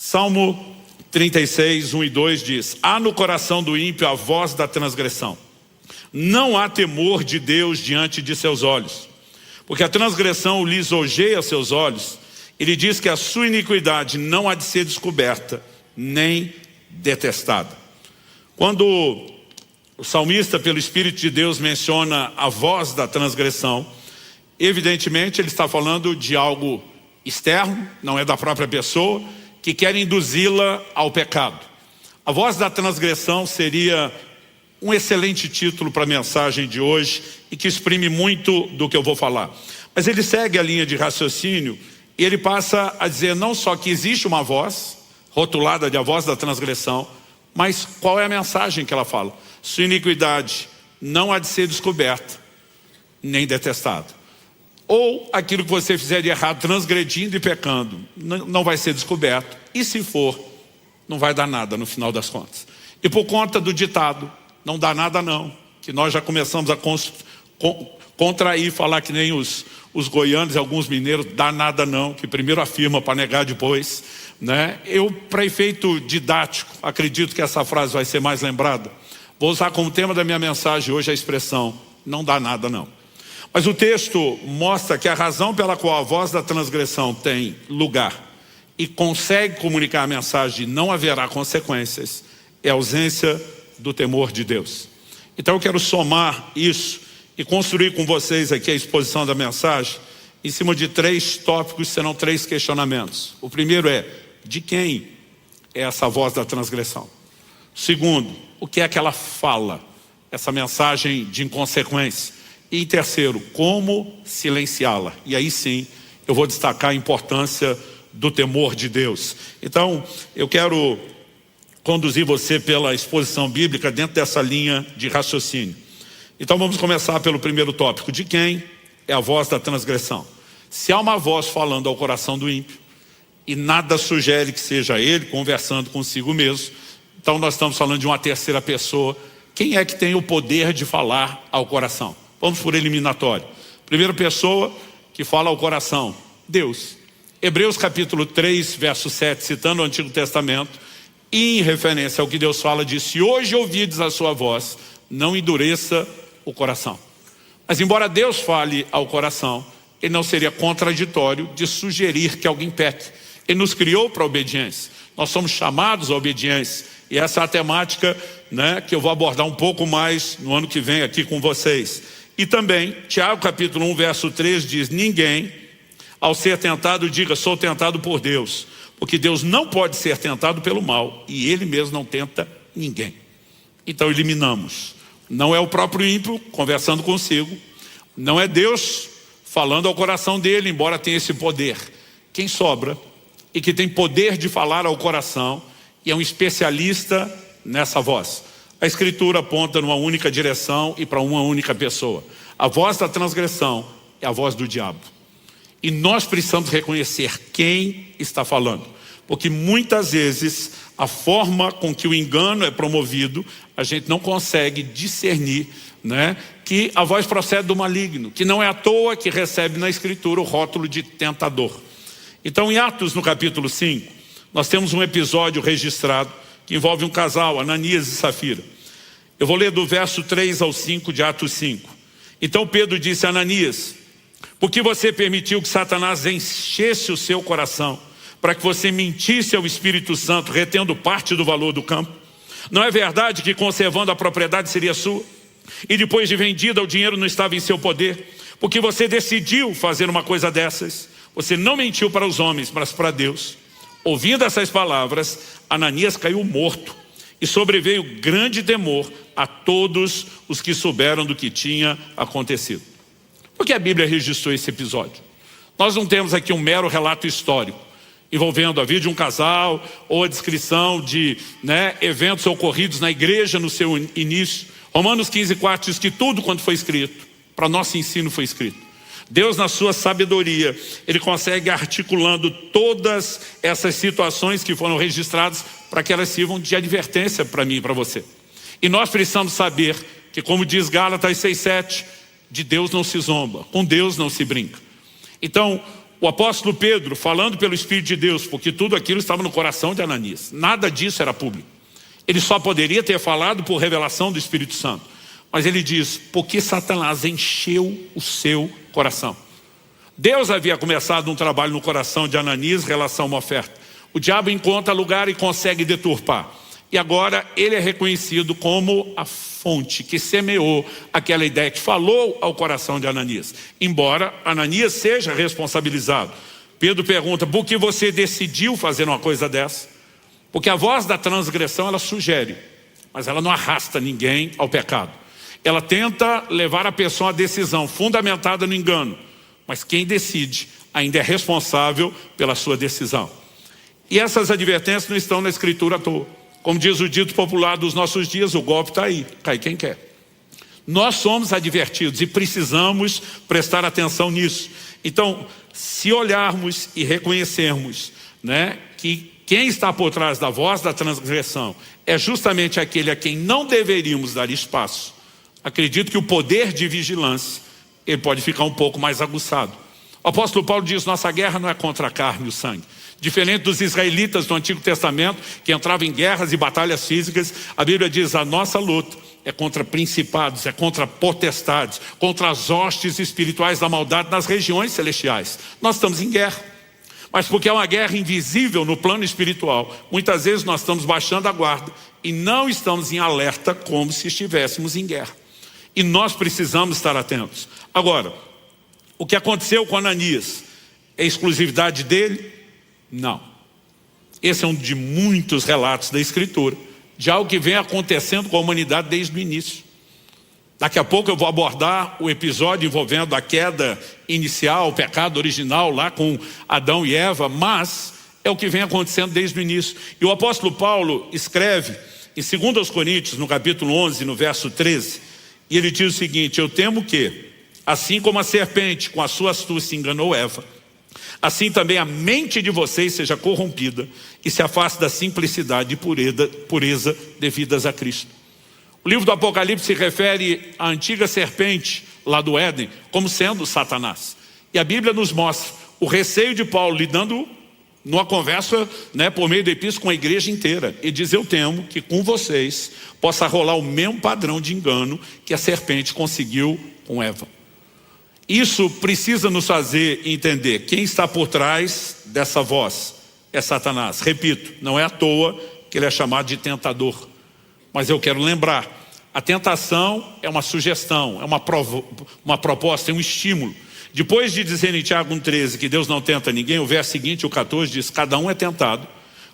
Salmo 36, 1 e 2 diz: há no coração do ímpio a voz da transgressão. Não há temor de Deus diante de seus olhos, porque a transgressão o lisonjeia seus olhos. Ele diz que a sua iniquidade não há de ser descoberta, nem detestada. Quando o salmista, pelo Espírito de Deus, menciona a voz da transgressão, evidentemente ele está falando de algo externo, não é da própria pessoa, que quer induzi-la ao pecado. A voz da transgressão seria um excelente título para a mensagem de hoje e que exprime muito do que eu vou falar. Mas ele segue a linha de raciocínio e ele passa a dizer não só que existe uma voz, rotulada de a voz da transgressão, mas qual é a mensagem que ela fala? Sua iniquidade não há de ser descoberta, nem detestada. Ou aquilo que você fizer de errado, transgredindo e pecando, não vai ser descoberto. E se for, não vai dar nada no final das contas. E por conta do ditado, não dá nada não, que nós já começamos a contrair, falar que nem os goianos e alguns mineiros, dá nada não, que primeiro afirma para negar depois, né? Eu, para efeito didático, acredito que essa frase vai ser mais lembrada. Vou usar como tema da minha mensagem hoje a expressão, não dá nada não. Mas o texto mostra que a razão pela qual a voz da transgressão tem lugar e consegue comunicar a mensagem de não haverá consequências é a ausência do temor de Deus. Então eu quero somar isso e construir com vocês aqui a exposição da mensagem em cima de 3 tópicos, serão 3 questionamentos. O primeiro é, de quem é essa voz da transgressão? O segundo, o que é que ela fala? Essa mensagem de inconsequência. E em terceiro, como silenciá-la? E aí sim, eu vou destacar a importância do temor de Deus. Então, eu quero conduzir você pela exposição bíblica dentro dessa linha de raciocínio. Então vamos começar pelo primeiro tópico. De quem é a voz da transgressão? Se há uma voz falando ao coração do ímpio, e nada sugere que seja ele conversando consigo mesmo, então nós estamos falando de uma terceira pessoa. Quem é que tem o poder de falar ao coração? Vamos por eliminatório. Primeira pessoa que fala ao coração, Deus. Hebreus capítulo 3, verso 7, citando o Antigo Testamento, e em referência ao que Deus fala, diz: se hoje ouvides a sua voz, não endureça o coração. Mas embora Deus fale ao coração, ele não seria contraditório de sugerir que alguém peque. Ele nos criou para a obediência. Nós somos chamados à obediência. E essa é a temática, né, que eu vou abordar um pouco mais no ano que vem aqui com vocês. E também, Tiago capítulo 1, verso 3 diz: ninguém, ao ser tentado, diga, sou tentado por Deus. Porque Deus não pode ser tentado pelo mal, e Ele mesmo não tenta ninguém. Então eliminamos. Não é o próprio ímpio conversando consigo, não é Deus falando ao coração dele, embora tenha esse poder. Quem sobra e que tem poder de falar ao coração e é um especialista nessa voz. A Escritura aponta numa única direção e para uma única pessoa. A voz da transgressão é a voz do diabo. E nós precisamos reconhecer quem está falando. Porque muitas vezes a forma com que o engano é promovido, a gente não consegue discernir, né, que a voz procede do maligno. Que não é à toa que recebe na Escritura o rótulo de tentador. Então em Atos no capítulo 5, nós temos um episódio registrado que envolve um casal, Ananias e Safira. Eu vou ler do verso 3 ao 5 de Atos 5. Então Pedro disse a Ananias: porque você permitiu que Satanás enchesse o seu coração para que você mentisse ao Espírito Santo, retendo parte do valor do campo? Não é verdade que conservando a propriedade seria sua? E depois de vendida o dinheiro não estava em seu poder? Porque você decidiu fazer uma coisa dessas. Você não mentiu para os homens, mas para Deus. Ouvindo essas palavras, Ananias caiu morto. E sobreveio grande temor a todos os que souberam do que tinha acontecido. Por que a Bíblia registrou esse episódio? Nós não temos aqui um mero relato histórico envolvendo a vida de um casal ou a descrição de, né, eventos ocorridos na igreja no seu início. Romanos 15:4 diz que tudo quanto foi escrito, para nosso ensino foi escrito. Deus, na sua sabedoria, Ele consegue articulando todas essas situações que foram registradas para que elas sirvam de advertência para mim e para você. E nós precisamos saber que, como diz Gálatas 6:7, de Deus não se zomba, com Deus não se brinca. Então, O apóstolo Pedro, falando pelo Espírito de Deus, porque tudo aquilo estava no coração de Ananias, nada disso era público. Ele só poderia ter falado por revelação do Espírito Santo. Mas ele diz, porque Satanás encheu o seu coração. Deus havia começado um trabalho no coração de Ananias em relação a uma oferta. O diabo encontra lugar e consegue deturpar. E agora ele é reconhecido como a fonte que semeou aquela ideia, que falou ao coração de Ananias. Embora Ananias seja responsabilizado. Pedro pergunta, por que você decidiu fazer uma coisa dessa? Porque a voz da transgressão, ela sugere, mas ela não arrasta ninguém ao pecado. Ela tenta levar a pessoa à decisão fundamentada no engano. Mas quem decide ainda é responsável pela sua decisão. E essas advertências não estão na Escritura à toa. Como diz o dito popular dos nossos dias, o golpe está aí, cai quem quer. Nós somos advertidos e precisamos prestar atenção nisso. Então, se olharmos e reconhecermos, né, que quem está por trás da voz da transgressão é justamente aquele a quem não deveríamos dar espaço, acredito que o poder de vigilância ele pode ficar um pouco mais aguçado. O apóstolo Paulo diz, nossa guerra não é contra a carne e o sangue. Diferente dos israelitas do Antigo Testamento, que entravam em guerras e batalhas físicas, a Bíblia diz, a nossa luta é contra principados, é contra potestades, contra as hostes espirituais da maldade nas regiões celestiais. Nós estamos em guerra. Mas porque é uma guerra invisível no plano espiritual, muitas vezes nós estamos baixando a guarda e não estamos em alerta como se estivéssemos em guerra. E nós precisamos estar atentos. Agora, o que aconteceu com Ananias é exclusividade dele? Não. Esse é um de muitos relatos da Escritura, de algo que vem acontecendo com a humanidade desde o início. Daqui a pouco eu vou abordar o episódio envolvendo a queda inicial, o pecado original lá com Adão e Eva, mas é o que vem acontecendo desde o início. E o apóstolo Paulo escreve em 2 Coríntios, no capítulo 11, no verso 13, e ele diz o seguinte, eu temo que, assim como a serpente com a sua astúcia enganou Eva, assim também a mente de vocês seja corrompida e se afaste da simplicidade e pureza devidas a Cristo. O livro do Apocalipse se refere à antiga serpente lá do Éden como sendo Satanás. E a Bíblia nos mostra o receio de Paulo lidando numa conversa, né, por meio da epístola com a igreja inteira. E diz, eu temo que com vocês possa rolar o mesmo padrão de engano que a serpente conseguiu com Eva. Isso precisa nos fazer entender quem está por trás dessa voz é Satanás. Repito, não é à toa que ele é chamado de tentador. Mas eu quero lembrar, a tentação é uma sugestão, é uma proposta, é um estímulo. Depois de dizer em Tiago 1,13 que Deus não tenta ninguém, o verso seguinte, o 14, diz, cada um é tentado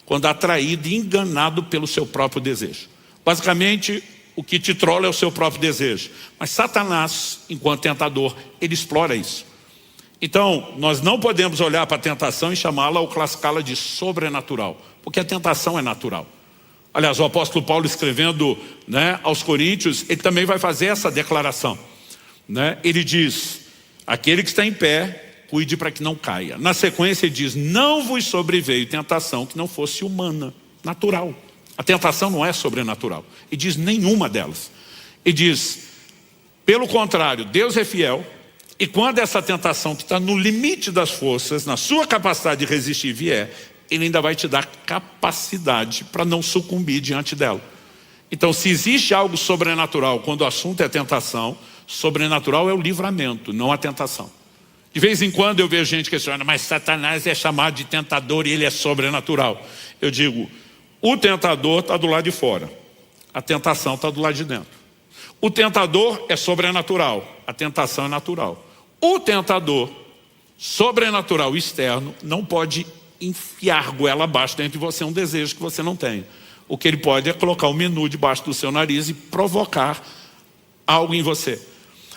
quando atraído e enganado pelo seu próprio desejo. Basicamente, o que te trola é o seu próprio desejo. Mas Satanás, enquanto tentador, ele explora isso. Então, nós não podemos olhar para a tentação e chamá-la ou classificá-la de sobrenatural, porque a tentação é natural. Aliás, o apóstolo Paulo escrevendo, né, aos Coríntios, ele também vai fazer essa declaração. Né? Ele diz, aquele que está em pé, cuide para que não caia. Na sequência ele diz, não vos sobreveio tentação que não fosse humana, natural. A tentação não é sobrenatural. E diz nenhuma delas. E diz, pelo contrário, Deus é fiel. E quando essa tentação que está no limite das forças, na sua capacidade de resistir vier, ele ainda vai te dar capacidade para não sucumbir diante dela. Então, se existe algo sobrenatural, quando o assunto é tentação, sobrenatural é o livramento, não a tentação. De vez em quando eu vejo gente questionando, mas Satanás é chamado de tentador e ele é sobrenatural. Eu digo, o tentador está do lado de fora, a tentação está do lado de dentro. O tentador é sobrenatural, a tentação é natural. O tentador, sobrenatural externo, não pode enfiar goela abaixo dentro de você um desejo que você não tem. O que ele pode é colocar o menu debaixo do seu nariz e provocar algo em você.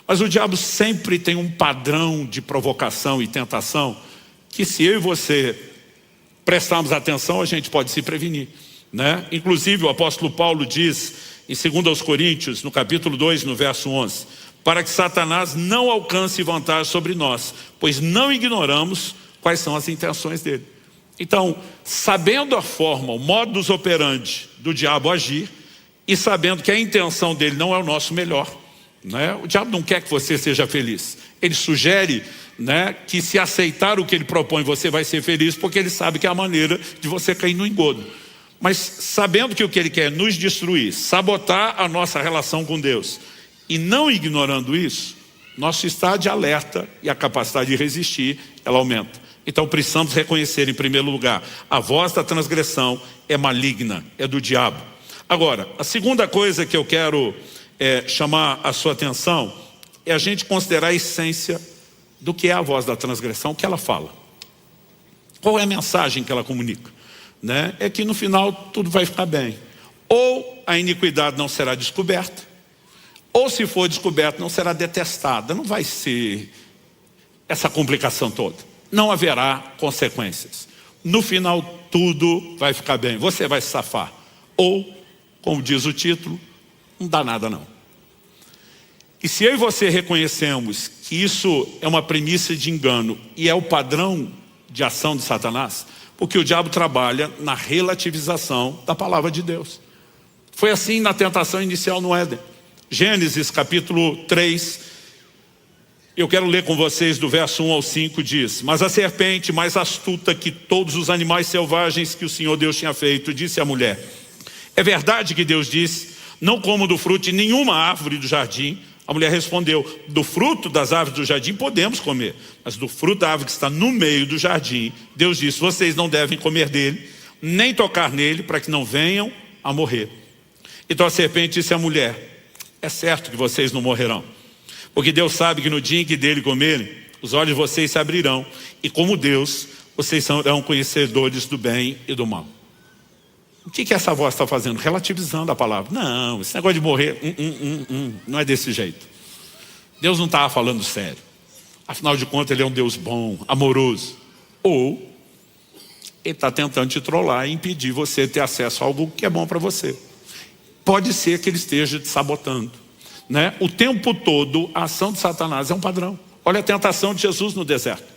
Mas o diabo sempre tem um padrão de provocação e tentação que, se eu e você prestarmos atenção, a gente pode se prevenir, né? Inclusive o apóstolo Paulo diz em 2 Coríntios, no capítulo 2, no verso 11, para que Satanás não alcance vantagem sobre nós, pois não ignoramos quais são as intenções dele. Então, sabendo a forma, o modus operandi do diabo agir, e sabendo que a intenção dele não é o nosso melhor, né? O diabo não quer que você seja feliz, Ele sugere, né, que se aceitar o que ele propõe, você vai ser feliz, porque ele sabe que é a maneira de você cair no engodo. Mas sabendo que o que ele quer é nos destruir, sabotar a nossa relação com Deus, e não ignorando isso, nosso estado de alerta e a capacidade de resistir, ela aumenta. Então precisamos reconhecer, em primeiro lugar, a voz da transgressão é maligna, é do diabo. Agora, a segunda coisa que eu quero chamar a sua atenção é a gente considerar a essência do que é a voz da transgressão, o que ela fala. Qual é a mensagem que ela comunica? Né? É que no final tudo vai ficar bem. Ou a iniquidade não será descoberta, ou se for descoberta não será detestada. Não vai ser essa complicação toda. Não haverá consequências. No final tudo vai ficar bem, você vai se safar. Ou, como diz o título, não dá nada não. E se eu e você reconhecemos que isso é uma premissa de engano e é o padrão de ação de Satanás, porque o diabo trabalha na relativização da palavra de Deus. Foi assim na tentação inicial no Éden. Gênesis capítulo 3, eu quero ler com vocês do verso 1 ao 5, diz: Mas a serpente, mais astuta que todos os animais selvagens que o Senhor Deus tinha feito, disse à mulher: É verdade que Deus disse, não como do fruto de nenhuma árvore do jardim? A mulher respondeu: Do fruto das árvores do jardim podemos comer, mas do fruto da árvore que está no meio do jardim, Deus disse: Vocês não devem comer dele, nem tocar nele, para que não venham a morrer. Então a serpente disse à mulher: É certo que vocês não morrerão, porque Deus sabe que no dia em que dele comerem, os olhos de vocês se abrirão, e como Deus, vocês serão conhecedores do bem e do mal. O que essa voz está fazendo? Relativizando a palavra. Não, esse negócio de morrer, não é desse jeito. Deus não estava falando sério. Afinal de contas, ele é um Deus bom, amoroso. Ou ele está tentando te trollar e impedir você de ter acesso a algo que é bom para você. Pode ser que ele esteja te sabotando, né? O tempo todo, a ação de Satanás é um padrão. Olha a tentação de Jesus no deserto,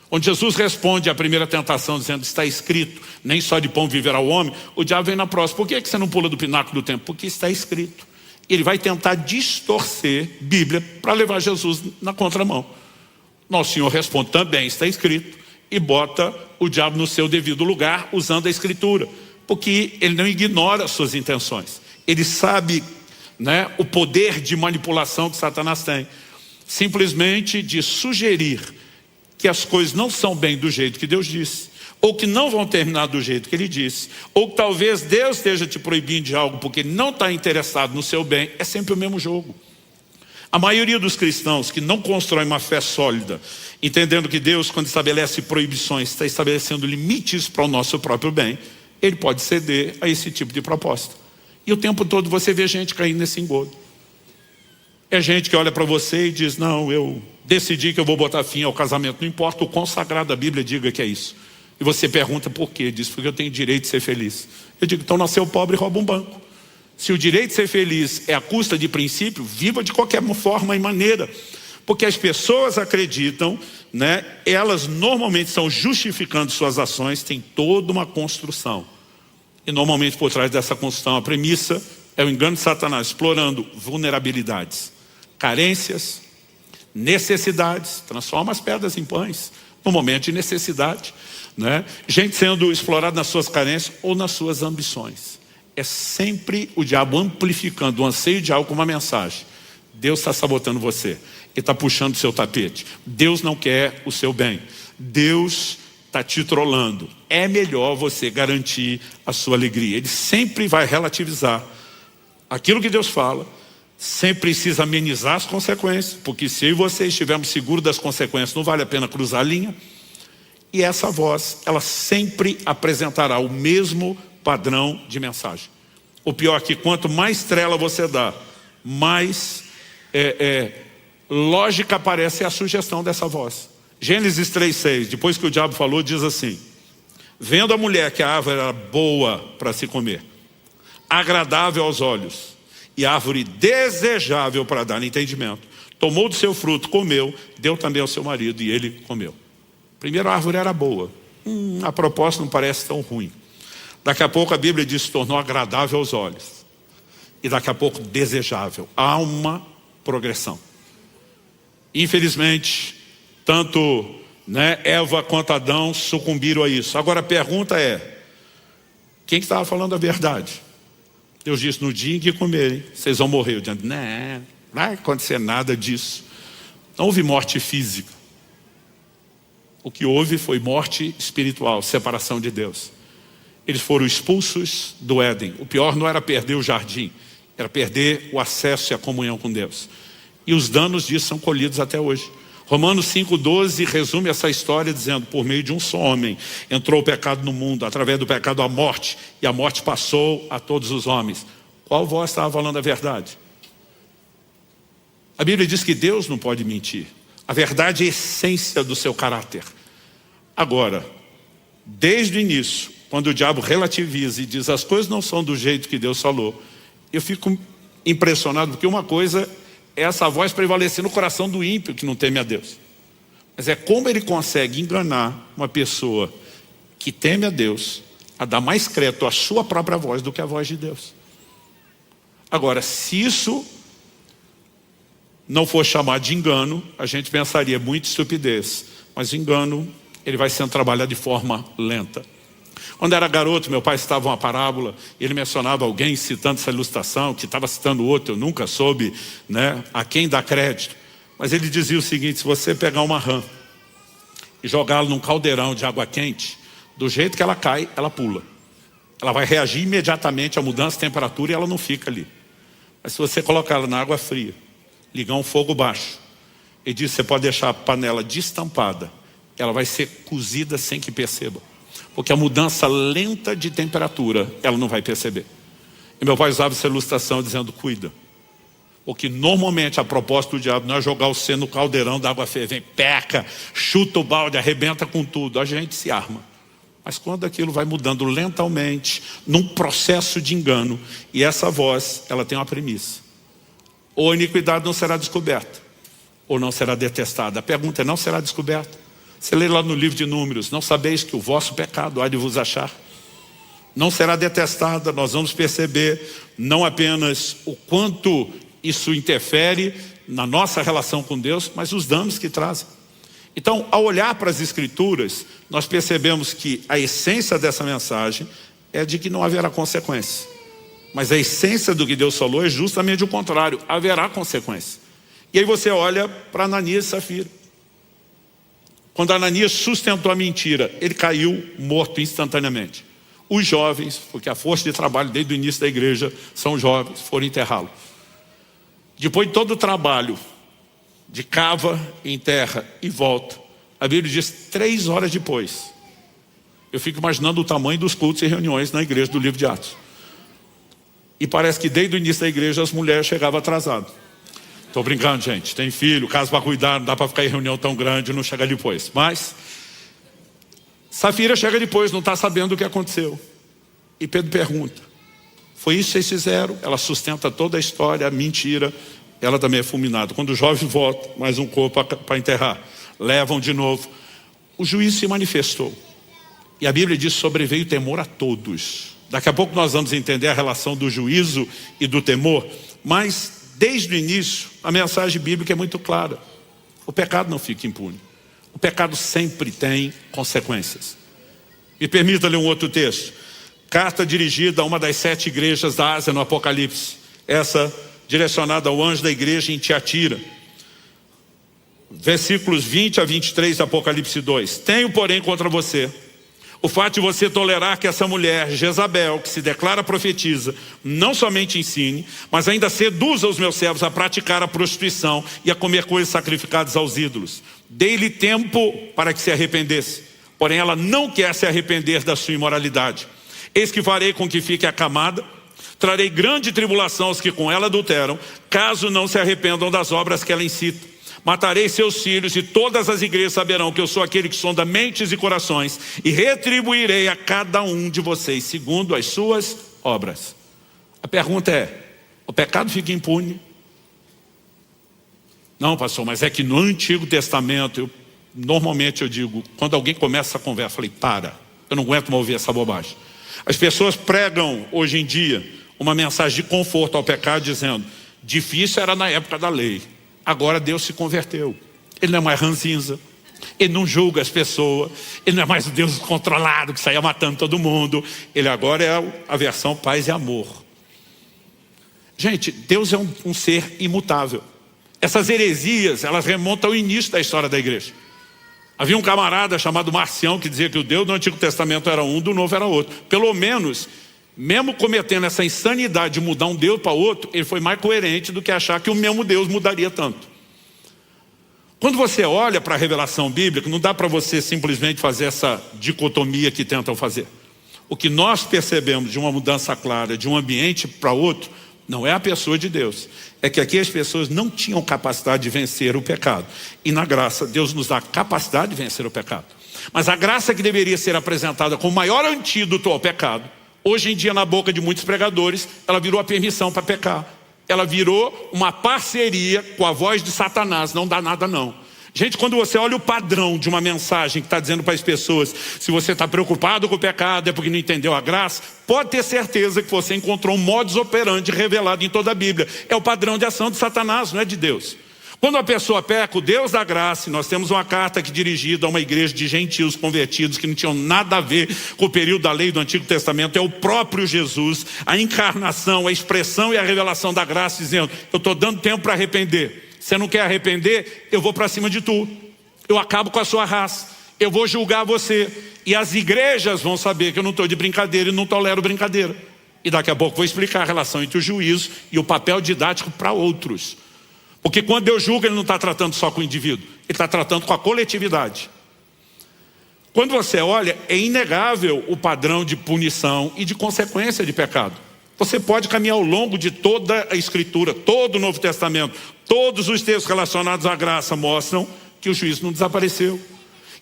onde Jesus responde à primeira tentação dizendo: está escrito, nem só de pão viverá o homem. O diabo vem na próxima: por que você não pula do pináculo do templo? Porque está escrito. Ele vai tentar distorcer Bíblia para levar Jesus na contramão. Nosso Senhor responde: também está escrito, e bota o diabo no seu devido lugar usando a escritura, porque ele não ignora as suas intenções. Ele sabe, né, o poder de manipulação que Satanás tem, simplesmente de sugerir que as coisas não são bem do jeito que Deus disse, ou que não vão terminar do jeito que ele disse, ou que talvez Deus esteja te proibindo de algo porque ele não está interessado no seu bem. É sempre o mesmo jogo. A maioria dos cristãos que não constroem uma fé sólida, entendendo que Deus, quando estabelece proibições, está estabelecendo limites para o nosso próprio bem, ele pode ceder a esse tipo de proposta. E o tempo todo você vê gente caindo nesse engodo. É gente que olha para você e diz: não, eu decidi que eu vou botar fim ao casamento, não importa o quão sagrado a Bíblia diga que é isso. E você pergunta por quê? Diz: porque eu tenho direito de ser feliz. Eu digo: então nasceu pobre e rouba um banco. Se o direito de ser feliz é à custa de princípio, viva de qualquer forma e maneira. Porque as pessoas acreditam, né, elas normalmente estão justificando suas ações, tem toda uma construção. E normalmente por trás dessa construção, a premissa é o engano de Satanás, explorando vulnerabilidades, carências, necessidades, transforma as pedras em pães, no momento de necessidade, né? Gente sendo explorada nas suas carências ou nas suas ambições. É sempre o diabo amplificando o anseio de algo com uma mensagem: Deus está sabotando você, ele está puxando o seu tapete, Deus não quer o seu bem, Deus está te trolando, é melhor você garantir a sua alegria. Ele sempre vai relativizar aquilo que Deus fala, sempre precisa amenizar as consequências, porque se eu e você estivermos seguros das consequências, não vale a pena cruzar a linha. E essa voz, ela sempre apresentará o mesmo padrão de mensagem. O pior é que quanto mais trela você dá, mais lógica aparece a sugestão dessa voz. Gênesis 3:6, depois que o diabo falou, diz assim: vendo a mulher que a árvore era boa para se comer, agradável aos olhos, e árvore desejável para dar entendimento, tomou do seu fruto, comeu, deu também ao seu marido, e ele comeu. Primeiro, a árvore era boa. A proposta não parece tão ruim. Daqui a pouco a Bíblia diz que se tornou agradável aos olhos. E daqui a pouco desejável. Há uma progressão. Infelizmente, tanto Eva quanto Adão sucumbiram a isso. Agora a pergunta é, quem que estava falando a verdade? Deus disse, no dia em que comerem, vocês vão morrer. Eu disse, não vai acontecer nada disso. Não houve morte física. O que houve foi morte espiritual, separação de Deus. Eles foram expulsos do Éden. O pior não era perder o jardim, era perder o acesso e a comunhão com Deus. E os danos disso são colhidos até hoje. Romanos 5,12 resume essa história dizendo, por meio de um só homem entrou o pecado no mundo, através do pecado a morte, e a morte passou a todos os homens. Qual voz estava falando a verdade? A Bíblia diz que Deus não pode mentir. A verdade é a essência do seu caráter. Agora, desde o início, quando o diabo relativiza e diz as coisas não são do jeito que Deus falou, eu fico impressionado, porque uma coisa é essa voz prevalecer no coração do ímpio que não teme a Deus. Mas é como ele consegue enganar uma pessoa que teme a Deus a dar mais crédito à sua própria voz do que à voz de Deus. Agora, se isso não for chamado de engano, a gente pensaria muito estupidez. Mas o engano, ele vai sendo trabalhado de forma lenta. Quando era garoto, meu pai citava uma parábola, e ele mencionava alguém citando essa ilustração, que estava citando outro, eu nunca soube a quem dar crédito. Mas ele dizia o seguinte, se você pegar uma rã e jogá-la num caldeirão de água quente, do jeito que ela cai, ela pula. Ela vai reagir imediatamente à mudança de temperatura e ela não fica ali. Mas se você colocar ela na água fria, ligar um fogo baixo, ele diz, você pode deixar a panela destampada, ela vai ser cozida sem que perceba. Porque a mudança lenta de temperatura, ela não vai perceber. E meu pai usava essa ilustração dizendo, cuida. Porque normalmente a proposta do diabo não é jogar você no caldeirão da água fervente, peca, chuta o balde, arrebenta com tudo. A gente se arma. Mas quando aquilo vai mudando lentamente, num processo de engano, e essa voz, ela tem uma premissa. Ou a iniquidade não será descoberta, ou não será detestada. A pergunta é, não será descoberta? Você lê lá no livro de Números, não sabeis que o vosso pecado há de vos achar. Não será detestada, nós vamos perceber não apenas o quanto isso interfere na nossa relação com Deus, mas os danos que trazem. Então, ao olhar para as Escrituras, nós percebemos que a essência dessa mensagem é de que não haverá consequência. Mas a essência do que Deus falou é justamente o contrário, haverá consequência. E aí você olha para Ananias e Safira. Quando Ananias sustentou a mentira, ele caiu morto instantaneamente. Os jovens, porque a força de trabalho desde o início da igreja são jovens, foram enterrá-lo. Depois de todo o trabalho de cava, enterra e volta, a Bíblia diz 3 horas depois. Eu fico imaginando o tamanho dos cultos e reuniões na igreja do livro de Atos. E parece que desde o início da igreja as mulheres chegavam atrasadas. Estou brincando, gente, tem filho, casa para cuidar, não dá para ficar em reunião tão grande, não chega depois. Mas Safira chega depois, não está sabendo o que aconteceu. E Pedro pergunta, foi isso que vocês fizeram? Ela sustenta toda a história, a mentira, ela também é fulminada. Quando o jovem volta, mais um corpo para enterrar, levam de novo. O juízo se manifestou. E a Bíblia diz, sobreveio temor a todos. Daqui a pouco nós vamos entender a relação do juízo e do temor, mas desde o início, a mensagem bíblica é muito clara. O pecado não fica impune. O pecado sempre tem consequências. Me permita ler um outro texto. Carta dirigida a uma das 7 igrejas da Ásia no Apocalipse. Essa direcionada ao anjo da igreja em Tiatira. Versículos 20 a 23 do Apocalipse 2. Tenho, porém, contra você o fato de você tolerar que essa mulher, Jezabel, que se declara profetiza, não somente ensine, mas ainda seduza os meus servos a praticar a prostituição e a comer coisas sacrificadas aos ídolos. Dei-lhe tempo para que se arrependesse, porém ela não quer se arrepender da sua imoralidade. Eis que farei com que fique acamada, trarei grande tribulação aos que com ela adulteram, caso não se arrependam das obras que ela incita. Matarei seus filhos e todas as igrejas saberão que eu sou aquele que sonda mentes e corações e retribuirei a cada um de vocês segundo as suas obras. A pergunta é, o pecado fica impune? Não, pastor, mas é que no Antigo Testamento, normalmente eu digo, quando alguém começa a conversa, eu falei, eu não aguento mais ouvir essa bobagem. As pessoas pregam hoje em dia uma mensagem de conforto ao pecado dizendo, difícil era na época da lei. Agora Deus se converteu. Ele não é mais ranzinza. Ele não julga as pessoas. Ele não é mais o Deus controlado que saia matando todo mundo. Ele agora é a versão paz e amor. Gente, Deus é um ser imutável. Essas heresias, elas remontam ao início da história da igreja. Havia um camarada chamado Marcião que dizia que o Deus do Antigo Testamento era um, do Novo era outro. Pelo menos, mesmo cometendo essa insanidade de mudar um Deus para outro, ele foi mais coerente do que achar que o mesmo Deus mudaria tanto. Quando você olha para a revelação bíblica, não dá para você simplesmente fazer essa dicotomia que tentam fazer. O que nós percebemos de uma mudança clara de um ambiente para outro, não é a pessoa de Deus. É que aqui as pessoas não tinham capacidade de vencer o pecado. E na graça, Deus nos dá a capacidade de vencer o pecado. Mas a graça que deveria ser apresentada como o maior antídoto ao pecado, hoje em dia na boca de muitos pregadores, ela virou a permissão para pecar. Ela virou uma parceria com a voz de Satanás. Não dá nada não. Gente, quando você olha o padrão de uma mensagem que está dizendo para as pessoas, se você está preocupado com o pecado, é porque não entendeu a graça, pode ter certeza que você encontrou um modus operandi revelado em toda a Bíblia. É o padrão de ação de Satanás, não é de Deus. Quando a pessoa peca, o Deus da graça, nós temos uma carta aqui dirigida a uma igreja de gentios convertidos que não tinham nada a ver com o período da lei do Antigo Testamento, é o próprio Jesus, a encarnação, a expressão e a revelação da graça, dizendo, eu estou dando tempo para arrepender. Você não quer arrepender? Eu vou para cima de tu. Eu acabo com a sua raça. Eu vou julgar você. E as igrejas vão saber que eu não estou de brincadeira e não tolero brincadeira. E daqui a pouco vou explicar a relação entre o juízo e o papel didático para outros. Porque quando Deus julga, Ele não está tratando só com o indivíduo. Ele está tratando com a coletividade. Quando você olha, é inegável o padrão de punição e de consequência de pecado. Você pode caminhar ao longo de toda a Escritura, todo o Novo Testamento. Todos os textos relacionados à graça mostram que o juízo não desapareceu.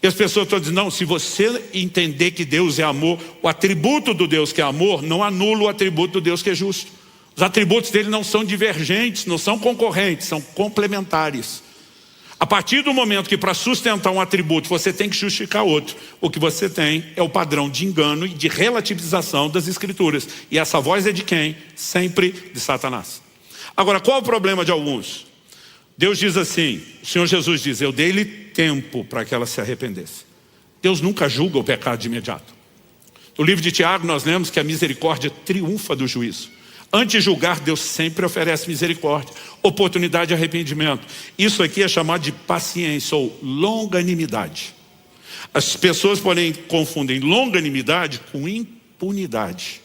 E as pessoas estão dizendo, não, se você entender que Deus é amor, o atributo do Deus que é amor não anula o atributo do Deus que é justo. Os atributos dele não são divergentes, não são concorrentes, são complementares. A partir do momento que para sustentar um atributo você tem que justificar outro, o que você tem é o padrão de engano e de relativização das Escrituras. E essa voz é de quem? Sempre de Satanás. Agora, qual é o problema de alguns? Deus diz assim, o Senhor Jesus diz, eu dei-lhe tempo para que ela se arrependesse. Deus nunca julga o pecado de imediato. No livro de Tiago nós lemos que a misericórdia triunfa do juízo. Antes de julgar, Deus sempre oferece misericórdia, oportunidade de arrependimento. Isso aqui é chamado de paciência ou longanimidade. As pessoas, porém, confundem longanimidade com impunidade.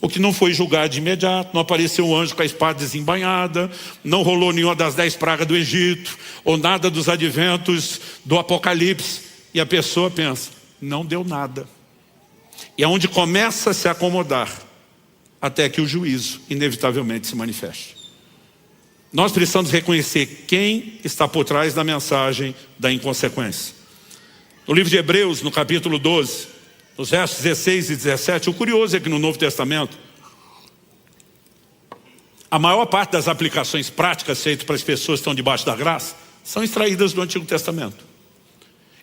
Porque não foi julgado de imediato, não apareceu um anjo com a espada desembainhada, não rolou nenhuma das 10 pragas do Egito, ou nada dos adventos do Apocalipse. E a pessoa pensa, não deu nada. E é onde começa a se acomodar, até que o juízo inevitavelmente se manifeste. Nós precisamos reconhecer quem está por trás da mensagem da inconsequência. No livro de Hebreus, no capítulo 12, nos versos 16 e 17, o curioso é que no Novo Testamento, a maior parte das aplicações práticas feitas para as pessoas que estão debaixo da graça, são extraídas do Antigo Testamento.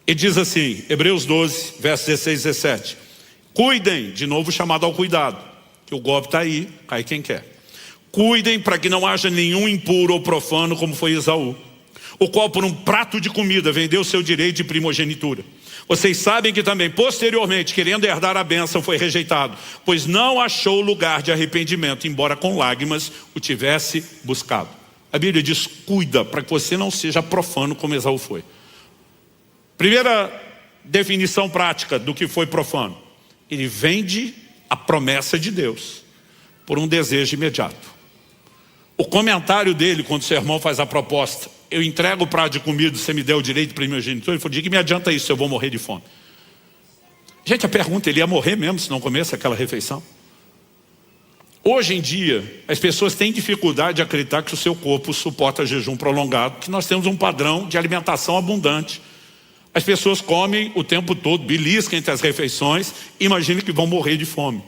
Ele diz assim, Hebreus 12, versos 16 e 17, cuidem, de novo chamado ao cuidado, que o golpe está aí, cai quem quer. Cuidem para que não haja nenhum impuro ou profano como foi Esaú, o qual por um prato de comida vendeu seu direito de primogenitura. Vocês sabem que também posteriormente, querendo herdar a bênção, foi rejeitado, pois não achou lugar de arrependimento, embora com lágrimas o tivesse buscado. A Bíblia diz, cuida para que você não seja profano como Esaú foi. Primeira definição prática do que foi profano. Ele vende a promessa de Deus por um desejo imediato. O comentário dele, quando o seu irmão faz a proposta, eu entrego o prato de comida, você me deu o direito de primogenitura, ele falou, de que me adianta isso, eu vou morrer de fome. Gente, a pergunta, ele ia morrer mesmo se não comesse aquela refeição? Hoje em dia, as pessoas têm dificuldade de acreditar que o seu corpo suporta jejum prolongado, que nós temos um padrão de alimentação abundante. As pessoas comem o tempo todo, beliscam entre as refeições, imaginem que vão morrer de fome.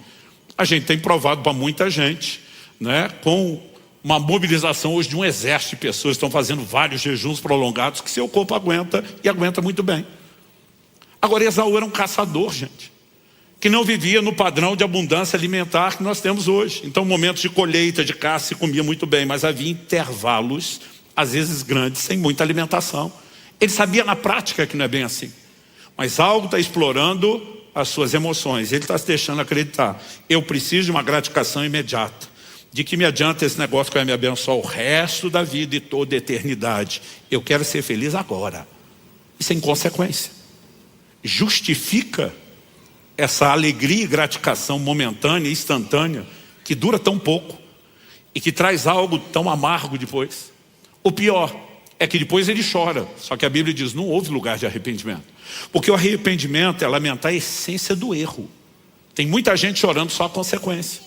A gente tem provado para muita gente, né, com uma mobilização hoje de um exército de pessoas que estão fazendo vários jejuns prolongados, que seu corpo aguenta e aguenta muito bem. Agora, Esaú era um caçador, gente, que não vivia no padrão de abundância alimentar que nós temos hoje. Então, momentos de colheita, de caça, se comia muito bem, mas havia intervalos, às vezes grandes, sem muita alimentação. Ele sabia na prática que não é bem assim. Mas algo está explorando as suas emoções. Ele está se deixando acreditar. Eu preciso de uma gratificação imediata. De que me adianta esse negócio que vai me abençoar o resto da vida e toda a eternidade. Eu quero ser feliz agora. Isso é inconsequência. Justifica essa alegria e gratificação momentânea, instantânea, que dura tão pouco e que traz algo tão amargo depois. O pior é que depois ele chora. Só que a Bíblia diz, não houve lugar de arrependimento. Porque o arrependimento é lamentar a essência do erro. Tem muita gente chorando só a consequência.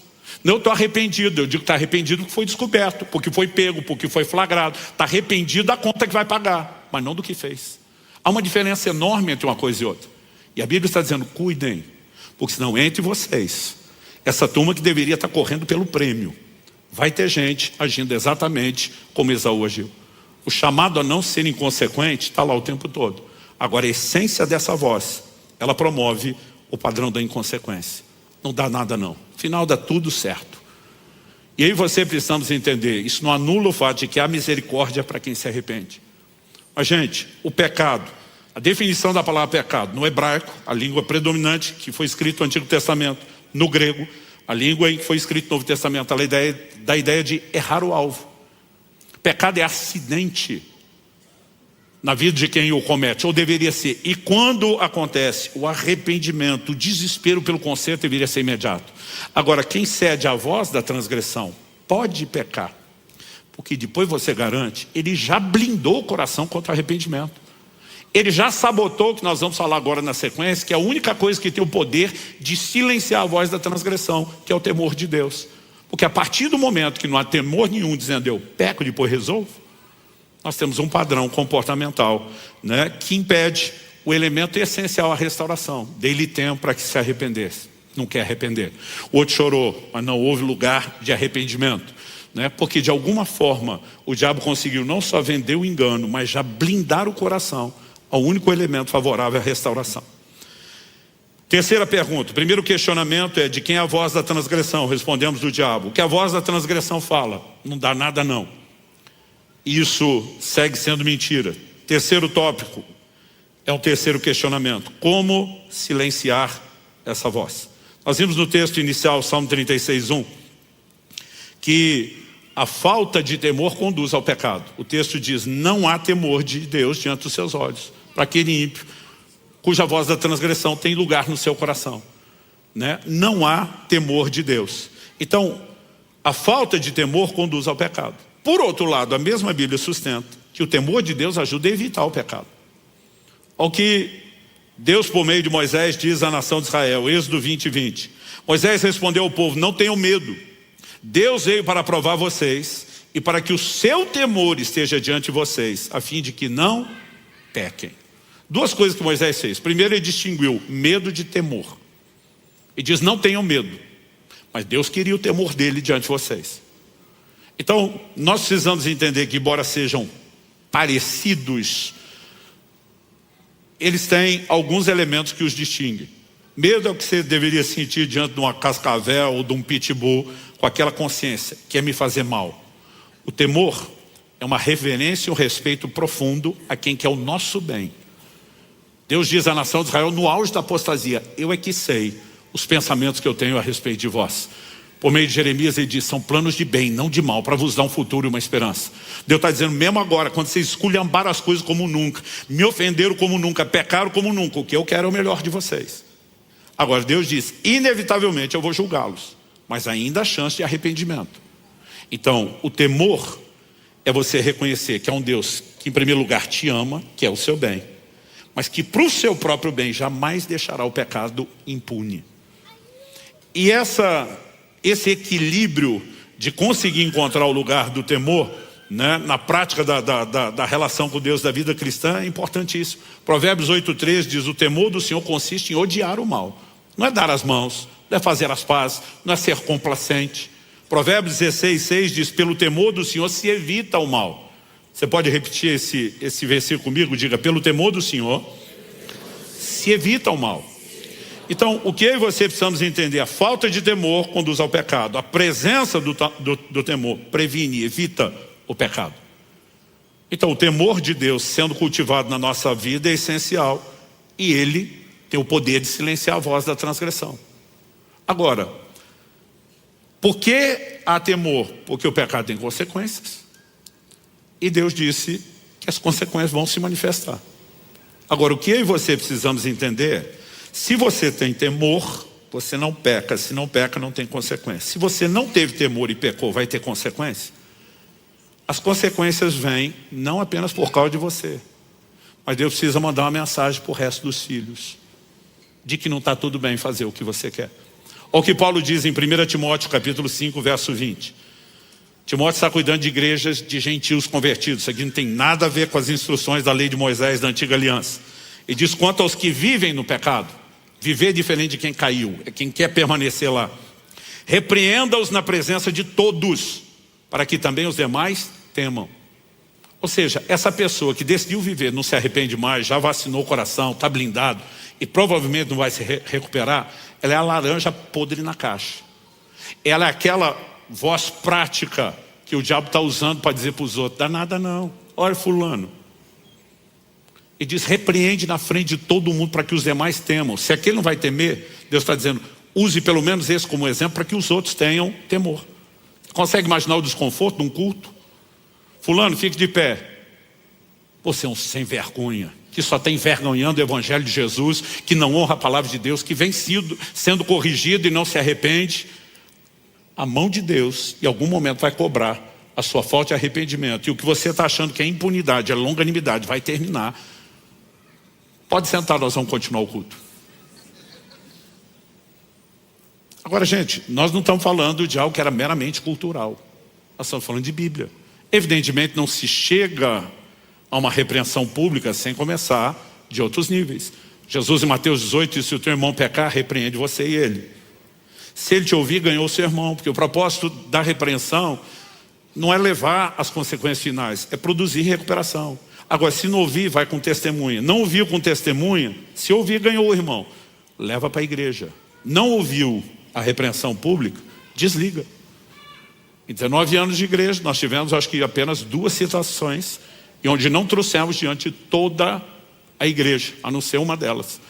Não, eu estou arrependido. Eu digo que está arrependido porque foi descoberto, porque foi pego, porque foi flagrado. Está arrependido da conta que vai pagar, mas não do que fez. Há uma diferença enorme entre uma coisa e outra. E a Bíblia está dizendo, cuidem, porque senão entre vocês, essa turma que deveria estar correndo pelo prêmio, vai ter gente agindo exatamente como Esaú agiu. O chamado a não ser inconsequente está lá o tempo todo. Agora a essência dessa voz, ela promove o padrão da inconsequência. Não dá nada não. No final dá tudo certo. E aí você precisamos entender, isso não anula o fato de que há misericórdia para quem se arrepende. Mas gente, o pecado, a definição da palavra pecado no hebraico, a língua predominante que foi escrito no Antigo Testamento, no grego, a língua em que foi escrito no Novo Testamento, da ideia de errar o alvo. Pecado é acidente na vida de quem o comete, ou deveria ser. E quando acontece o arrependimento, o desespero pelo conserto deveria ser imediato. Agora, quem cede à voz da transgressão pode pecar, porque depois você garante, ele já blindou o coração contra o arrependimento. Ele já sabotou o que nós vamos falar agora na sequência, que é a única coisa que tem o poder de silenciar a voz da transgressão, que é o temor de Deus. Porque a partir do momento que não há temor nenhum, dizendo eu peco e depois resolvo, nós temos um padrão comportamental, né, que impede o elemento essencial à restauração. Dei-lhe tempo para que se arrependesse. Não quer arrepender. O outro chorou, mas não houve lugar de arrependimento. Né? Porque de alguma forma o diabo conseguiu não só vender o engano, mas já blindar o coração ao único elemento favorável à restauração. Terceira pergunta. O primeiro questionamento é de quem é a voz da transgressão? Respondemos do diabo. O que a voz da transgressão fala? Não dá nada não. Isso segue sendo mentira. Terceiro tópico é um terceiro questionamento. Como silenciar essa voz? Nós vimos no texto inicial, Salmo 36:1, que a falta de temor conduz ao pecado. O texto diz, não há temor de Deus diante dos seus olhos, para aquele ímpio, cuja voz da transgressão tem lugar no seu coração. Né? Não há temor de Deus. Então, a falta de temor conduz ao pecado. Por outro lado, a mesma Bíblia sustenta que o temor de Deus ajuda a evitar o pecado. Ao que Deus, por meio de Moisés, diz à nação de Israel, Êxodo 20:20. Moisés respondeu ao povo, não tenham medo. Deus veio para provar vocês e para que o seu temor esteja diante de vocês, a fim de que não pequem. Duas coisas que Moisés fez. Primeiro, ele distinguiu medo de temor. E diz, não tenham medo. Mas Deus queria o temor dele diante de vocês. Então, nós precisamos entender que, embora sejam parecidos, eles têm alguns elementos que os distinguem. Medo é o que você deveria sentir diante de uma cascavel ou de um pitbull, com aquela consciência, que é me fazer mal. O temor é uma reverência e um respeito profundo a quem quer o nosso bem. Deus diz à nação de Israel, no auge da apostasia, eu é que sei os pensamentos que eu tenho a respeito de vós. Por meio de Jeremias ele diz, são planos de bem, não de mal, para vos dar um futuro e uma esperança. Deus está dizendo, mesmo agora, quando vocês esculhambaram as coisas como nunca, me ofenderam como nunca, pecaram como nunca, o que eu quero é o melhor de vocês. Agora Deus diz, inevitavelmente eu vou julgá-los, mas ainda há chance de arrependimento. Então, o temor é você reconhecer que é um Deus que em primeiro lugar te ama, que é o seu bem, mas que para o seu próprio bem jamais deixará o pecado impune. E esse equilíbrio de conseguir encontrar o lugar do temor, né, na prática da relação com Deus da vida cristã é importantíssimo. Provérbios 8:3 diz, o temor do Senhor consiste em odiar o mal. Não é dar as mãos, não é fazer as pazes, não é ser complacente. Provérbios 16:6 diz, pelo temor do Senhor se evita o mal. Você pode repetir esse versículo comigo? Diga, pelo temor do Senhor se evita o mal. Então, o que eu e você precisamos entender? A falta de temor conduz ao pecado. A presença do temor previne, evita o pecado. Então o temor de Deus sendo cultivado na nossa vida é essencial. E ele tem o poder de silenciar a voz da transgressão. Agora, por que há temor? Porque o pecado tem consequências. E Deus disse que as consequências vão se manifestar. Agora, o que eu e você precisamos entender é, se você tem temor, você não peca. Se não peca, não tem consequência. Se você não teve temor e pecou, vai ter consequência? As consequências vêm não apenas por causa de você, mas Deus precisa mandar uma mensagem para o resto dos filhos, de que não está tudo bem fazer o que você quer. Olha o que Paulo diz em 1 Timóteo capítulo 5, verso 20. Timóteo está cuidando de igrejas de gentios convertidos. Isso aqui não tem nada a ver com as instruções da lei de Moisés da antiga aliança. E diz: quanto aos que vivem no pecado, viver é diferente de quem caiu, é quem quer permanecer lá. Repreenda-os na presença de todos, para que também os demais temam. Ou seja, essa pessoa que decidiu viver, não se arrepende mais, já vacinou o coração, está blindado e provavelmente não vai se recuperar, ela é a laranja podre na caixa. Ela é aquela voz prática que o diabo está usando para dizer para os outros: dá nada não, olha fulano. E diz: repreende na frente de todo mundo para que os demais temam. Se aquele não vai temer, Deus está dizendo: use pelo menos esse como exemplo para que os outros tenham temor. Consegue imaginar o desconforto de um culto? Fulano, fique de pé. Você é um sem vergonha, que só está envergonhando o evangelho de Jesus, que não honra a palavra de Deus, que vem sendo corrigido e não se arrepende. A mão de Deus em algum momento vai cobrar a sua falta de arrependimento. E o que você está achando que é impunidade, é longanimidade, vai terminar. Pode sentar, nós vamos continuar o culto. Agora, gente, nós não estamos falando de algo que era meramente cultural. Nós estamos falando de Bíblia. Evidentemente não se chega a uma repreensão pública sem começar de outros níveis. Jesus em Mateus 18 disse: se o teu irmão pecar, repreende você e ele. Se ele te ouvir, ganhou o seu irmão. Porque o propósito da repreensão não é levar as consequências finais, é produzir recuperação. Agora, se não ouvir, vai com testemunha. Não ouviu com testemunha, se ouvir, ganhou o irmão. Leva para a igreja. Não ouviu a repreensão pública, desliga. Em 19 anos de igreja, nós tivemos, acho que apenas 2 situações e onde não trouxemos diante de toda a igreja, a não ser uma delas.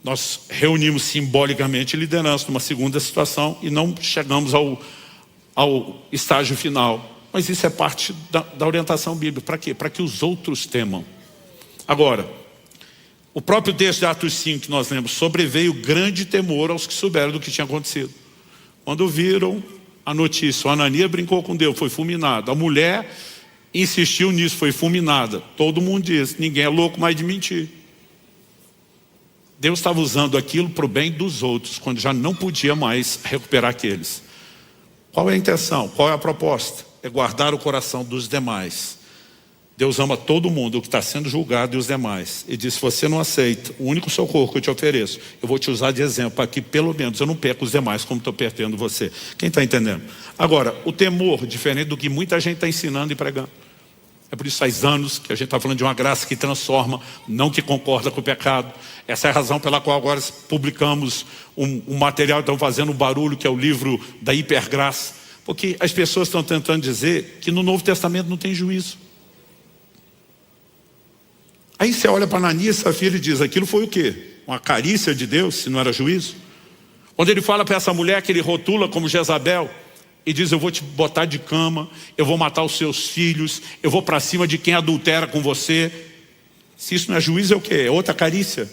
Nós reunimos simbolicamente liderança numa segunda situação e não chegamos ao estágio final. Mas isso é parte da orientação bíblica. Para quê? Para que os outros temam. Agora, o próprio texto de Atos 5 que nós lemos: sobreveio grande temor aos que souberam do que tinha acontecido. Quando viram a notícia, o Ananias brincou com Deus, foi fulminado. A mulher insistiu nisso, foi fulminada. Todo mundo diz: ninguém é louco mais de mentir. Deus estava usando aquilo para o bem dos outros, quando já não podia mais recuperar aqueles. Qual é a intenção? Qual é a proposta? É guardar o coração dos demais. Deus ama todo mundo, o que está sendo julgado e os demais. E diz: se você não aceita o único socorro que eu te ofereço, eu vou te usar de exemplo para que pelo menos eu não perca os demais como estou perdendo você. Quem está entendendo? Agora, o temor, diferente do que muita gente está ensinando e pregando. É por isso faz anos que a gente está falando de uma graça que transforma, não que concorda com o pecado. Essa é a razão pela qual agora publicamos um material, estão fazendo um barulho, que é o livro da hipergraça. Porque as pessoas estão tentando dizer que no Novo Testamento não tem juízo. Aí você olha para Ananias e Safira e diz: aquilo foi o quê? Uma carícia de Deus, se não era juízo? Quando ele fala para essa mulher que ele rotula como Jezabel e diz: eu vou te botar de cama, eu vou matar os seus filhos, eu vou para cima de quem adultera com você. Se isso não é juízo, é o quê? É outra carícia.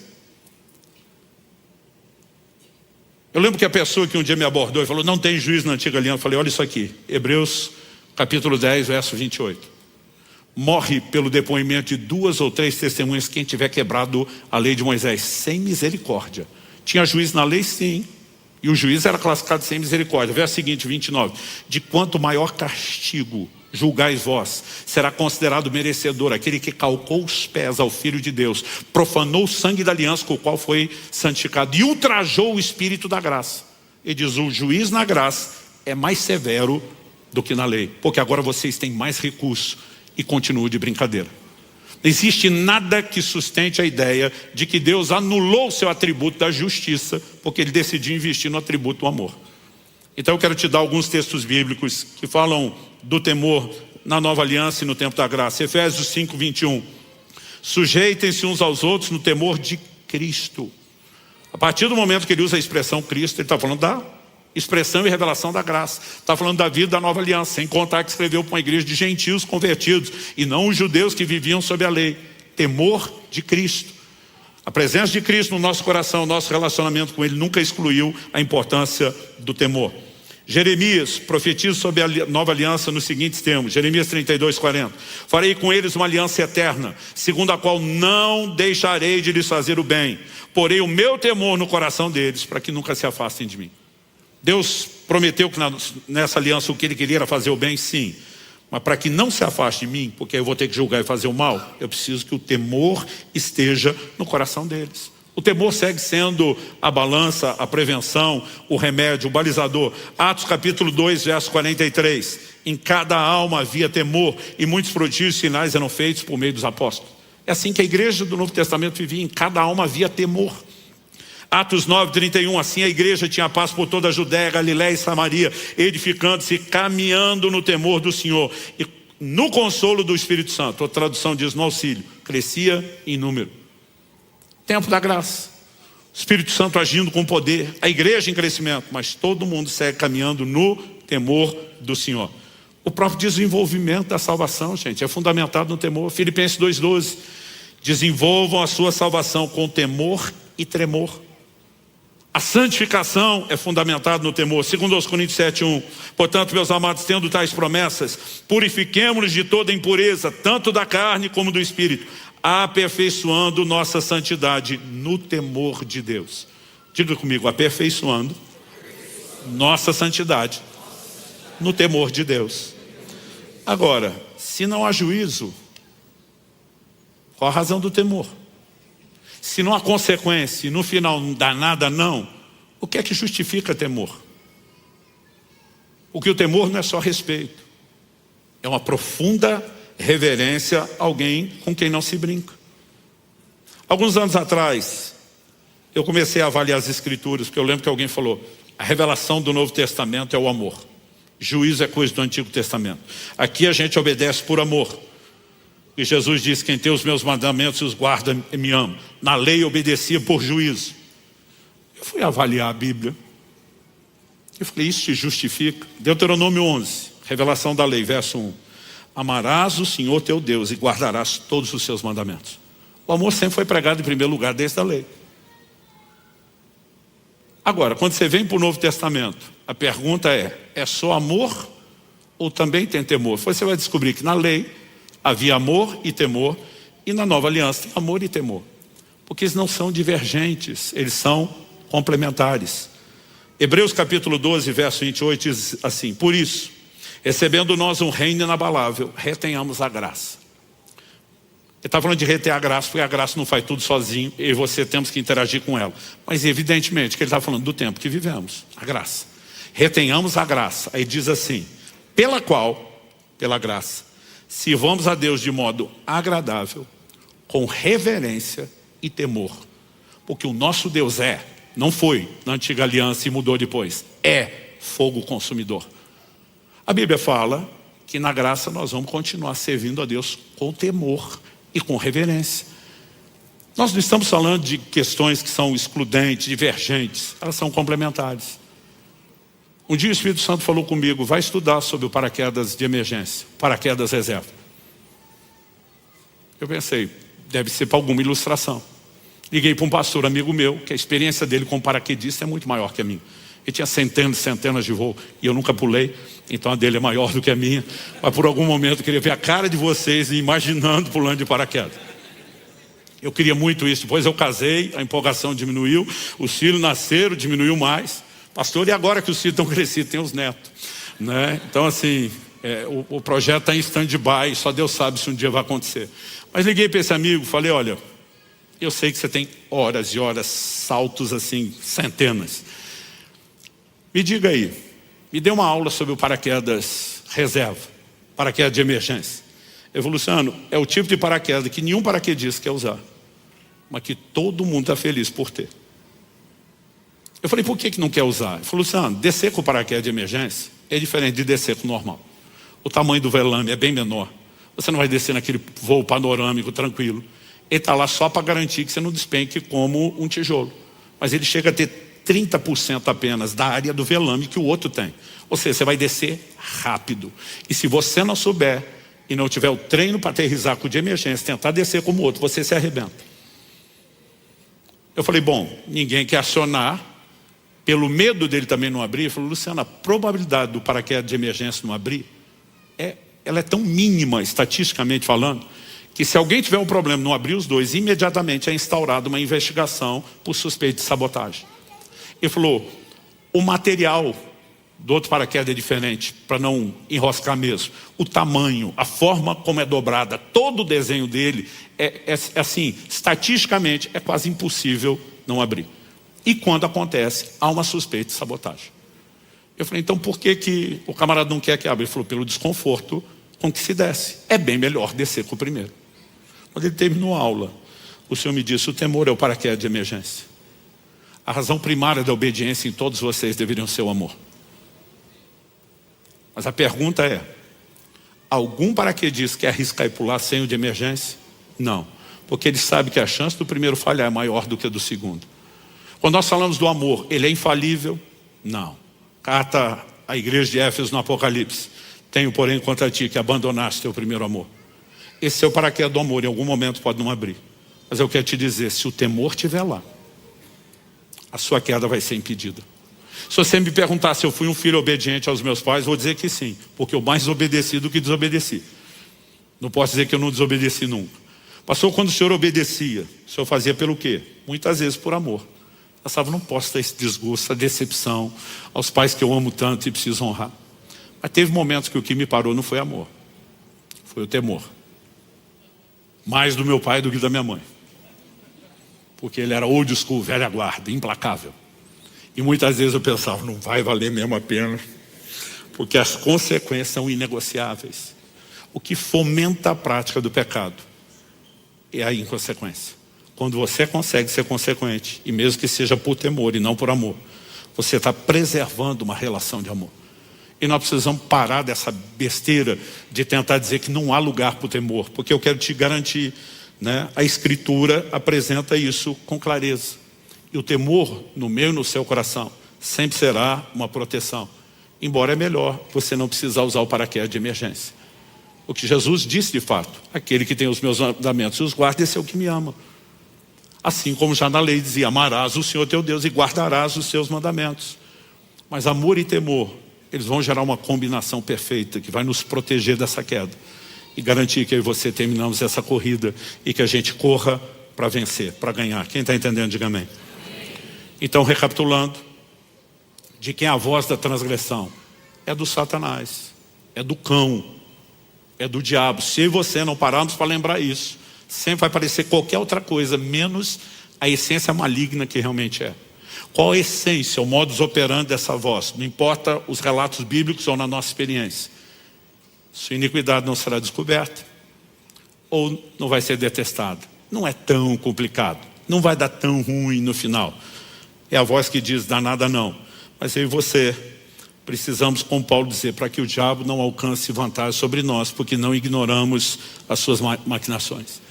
Eu lembro que a pessoa que um dia me abordou e falou: não tem juízo na antiga aliança. Eu falei: olha isso aqui, Hebreus capítulo 10, verso 28. Morre pelo depoimento de 2 ou 3 testemunhas quem tiver quebrado a lei de Moisés, sem misericórdia. Tinha juízo na lei, sim, e o juiz era classificado sem misericórdia. Verso seguinte, 29. De quanto maior castigo julgais vós, será considerado merecedor aquele que calcou os pés ao Filho de Deus, profanou o sangue da aliança com o qual foi santificado e ultrajou o Espírito da graça. Ele diz: o juiz na graça é mais severo do que na lei, porque agora vocês têm mais recurso. E continuo de brincadeira. Não existe nada que sustente a ideia de que Deus anulou o seu atributo da justiça, porque ele decidiu investir no atributo do amor. Então eu quero te dar alguns textos bíblicos que falam do temor na nova aliança e no tempo da graça. Efésios 5, 21. Sujeitem-se uns aos outros no temor de Cristo. A partir do momento que ele usa a expressão Cristo, ele está falando da expressão e revelação da graça. Está falando da vida da nova aliança, sem contar que escreveu para uma igreja de gentios convertidos, e não os judeus que viviam sob a lei. Temor de Cristo. A presença de Cristo no nosso coração, nosso relacionamento com Ele nunca excluiu a importância do temor. Jeremias profetiza sobre a nova aliança nos seguintes termos. Jeremias 32, 40. Farei com eles uma aliança eterna, segundo a qual não deixarei de lhes fazer o bem. Porei o meu temor no coração deles, para que nunca se afastem de mim. Deus prometeu que nessa aliança o que Ele queria era fazer o bem, sim. Mas para que não se afaste de mim, porque eu vou ter que julgar e fazer o mal, eu preciso que o temor esteja no coração deles. O temor segue sendo a balança, a prevenção, o remédio, o balizador. Atos capítulo 2, verso 43. Em cada alma havia temor, e muitos prodígios e sinais eram feitos por meio dos apóstolos. É assim que a igreja do Novo Testamento vivia, em cada alma havia temor. Atos 9, 31, assim a igreja tinha paz por toda a Judéia, Galiléia e Samaria, edificando-se, caminhando no temor do Senhor e no consolo do Espírito Santo. A tradução diz no auxílio, crescia em número. Tempo da graça, o Espírito Santo agindo com poder, a igreja em crescimento, mas todo mundo segue caminhando no temor do Senhor. O próprio desenvolvimento da salvação, gente, é fundamentado no temor. Filipenses 2,12, desenvolvam a sua salvação com temor e tremor. A santificação é fundamentada no temor. Segundo aos Coríntios 7:1. Portanto, meus amados, tendo tais promessas, purifiquemo-nos de toda impureza, tanto da carne como do espírito, aperfeiçoando nossa santidade no temor de Deus. Diga comigo, aperfeiçoando nossa santidade no temor de Deus. Agora, se não há juízo, qual a razão do temor? Se não há consequência e no final não dá nada não, o que é que justifica temor? Porque o temor não é só respeito, é uma profunda reverência a alguém com quem não se brinca. Alguns anos atrás, eu comecei a avaliar as escrituras, porque eu lembro que alguém falou, a revelação do Novo Testamento é o amor. Juízo é coisa do Antigo Testamento. Aqui a gente obedece por amor. E Jesus disse, quem tem os meus mandamentos os guarda e me ama. Na lei obedecia por juízo. Eu fui avaliar a Bíblia. Eu falei, isso te justifica? Deuteronômio 11, revelação da lei, verso 1. Amarás o Senhor teu Deus e guardarás todos os seus mandamentos. O amor sempre foi pregado em primeiro lugar desde a lei. Agora, quando você vem para o Novo Testamento, a pergunta é só amor ou também tem temor? Você vai descobrir que na lei havia amor e temor, e na nova aliança tem amor e temor. Porque eles não são divergentes, eles são complementares. Hebreus capítulo 12, verso 28 diz assim, por isso, recebendo nós um reino inabalável, retenhamos a graça. Ele está falando de reter a graça, porque a graça não faz tudo sozinho, e você temos que interagir com ela. Mas evidentemente que ele está falando do tempo que vivemos, a graça. Retenhamos a graça. Aí diz assim, pela qual, pela graça, sirvamos a Deus de modo agradável, com reverência e temor. Porque o nosso Deus não foi na antiga aliança e mudou depois, é fogo consumidor. A Bíblia fala que na graça nós vamos continuar servindo a Deus com temor e com reverência. Nós não estamos falando de questões que são excludentes, divergentes, elas são complementares. Um dia o Espírito Santo falou comigo, vai estudar sobre o paraquedas de emergência, paraquedas reserva. Eu pensei, deve ser para alguma ilustração. Liguei para um pastor amigo meu, que a experiência dele como paraquedista é muito maior que a minha. Ele tinha centenas e centenas de voos, e eu nunca pulei, então a dele é maior do que a minha. Mas por algum momento eu queria ver a cara de vocês imaginando pulando de paraquedas. Eu queria muito isso, depois eu casei, a empolgação diminuiu, os filhos nasceram, diminuiu mais. Pastor, e agora que os filhos estão crescidos, tem os netos, né? Então assim, o projeto está em stand-by, só Deus sabe se um dia vai acontecer. Mas liguei para esse amigo, falei, olha, eu sei que você tem horas e horas, saltos assim, centenas. Me diga aí, me dê uma aula sobre o paraquedas reserva, paraquedas de emergência. Eu falei, Luciano, é o tipo de paraquedas que nenhum paraquedista quer usar, mas que todo mundo está feliz por ter. Eu falei, por que não quer usar? Ele falou, Luciano, descer com o paraquedas de emergência é diferente de descer com o normal. O tamanho do velame é bem menor. Você não vai descer naquele voo panorâmico, tranquilo. Ele está lá só para garantir que você não despenque como um tijolo. Mas ele chega a ter 30% apenas da área do velame que o outro tem. Ou seja, você vai descer rápido. E se você não souber e não tiver o treino para aterrissar com o de emergência, tentar descer como o outro, você se arrebenta. Eu falei, bom, ninguém quer acionar. Pelo medo dele também não abrir, ele falou, Luciano, a probabilidade do paraquedas de emergência não abrir, ela é tão mínima, estatisticamente falando, que se alguém tiver um problema não abrir os dois, imediatamente é instaurada uma investigação por suspeita de sabotagem. Ele falou, o material do outro paraquedas é diferente, para não enroscar mesmo. O tamanho, a forma como é dobrada, todo o desenho dele, é assim, estatisticamente é quase impossível não abrir. E quando acontece, há uma suspeita de sabotagem. Eu falei, então por que o camarada não quer que abra? Ele falou, pelo desconforto com que se desce. É bem melhor descer com o primeiro. Quando ele terminou a aula, o Senhor me disse, o temor é o paraquedas de emergência. A razão primária da obediência em todos vocês deveriam ser o amor. Mas a pergunta é, algum paraquedista quer arriscar e pular sem o de emergência? Não, porque ele sabe que a chance do primeiro falhar é maior do que a do segundo. Quando nós falamos do amor, ele é infalível? Não. Carta à igreja de Éfeso no Apocalipse. Tenho, porém, contra ti que abandonaste teu primeiro amor. Esse é o paraquedas do amor, em algum momento pode não abrir. Mas eu quero te dizer, se o temor estiver lá, a sua queda vai ser impedida. Se você me perguntar se eu fui um filho obediente aos meus pais, vou dizer que sim, porque eu mais obedeci do que desobedeci. Não posso dizer que eu não desobedeci nunca. Pastor, quando o senhor obedecia, o senhor fazia pelo quê? Muitas vezes por amor. Eu pensava, não posso ter esse desgosto, essa decepção aos pais que eu amo tanto e preciso honrar. Mas teve momentos que o que me parou não foi amor, foi o temor. Mais do meu pai do que da minha mãe. Porque ele era old school, velha guarda, implacável. E muitas vezes eu pensava, não vai valer mesmo a pena, porque as consequências são inegociáveis. O que fomenta a prática do pecado é a inconsequência. Quando você consegue ser consequente, e mesmo que seja por temor e não por amor, você está preservando uma relação de amor. E nós precisamos parar dessa besteira de tentar dizer que não há lugar para o temor, porque eu quero te garantir, né? A Escritura apresenta isso com clareza. E o temor no meu e no seu coração sempre será uma proteção. Embora é melhor você não precisar usar o paraquedas de emergência. O que Jesus disse de fato, aquele que tem os meus mandamentos e os guarda, esse é o que me ama. Assim como já na lei dizia, amarás o Senhor teu Deus e guardarás os seus mandamentos. Mas amor e temor, eles vão gerar uma combinação perfeita que vai nos proteger dessa queda. E garantir que eu e você terminamos essa corrida e que a gente corra para vencer, para ganhar. Quem está entendendo, diga amém. Então, recapitulando, de quem é a voz da transgressão? É do Satanás, é do cão, é do diabo. Se eu e você não pararmos para lembrar isso, sempre vai parecer qualquer outra coisa, menos a essência maligna que realmente é. Qual a essência, o modus operandi dessa voz? Não importa os relatos bíblicos ou na nossa experiência. Sua iniquidade não será descoberta ou não vai ser detestada. Não é tão complicado, não vai dar tão ruim no final. É a voz que diz, dá nada não. Mas eu e você precisamos, como Paulo dizer, para que o diabo não alcance vantagem sobre nós, porque não ignoramos as suas maquinações.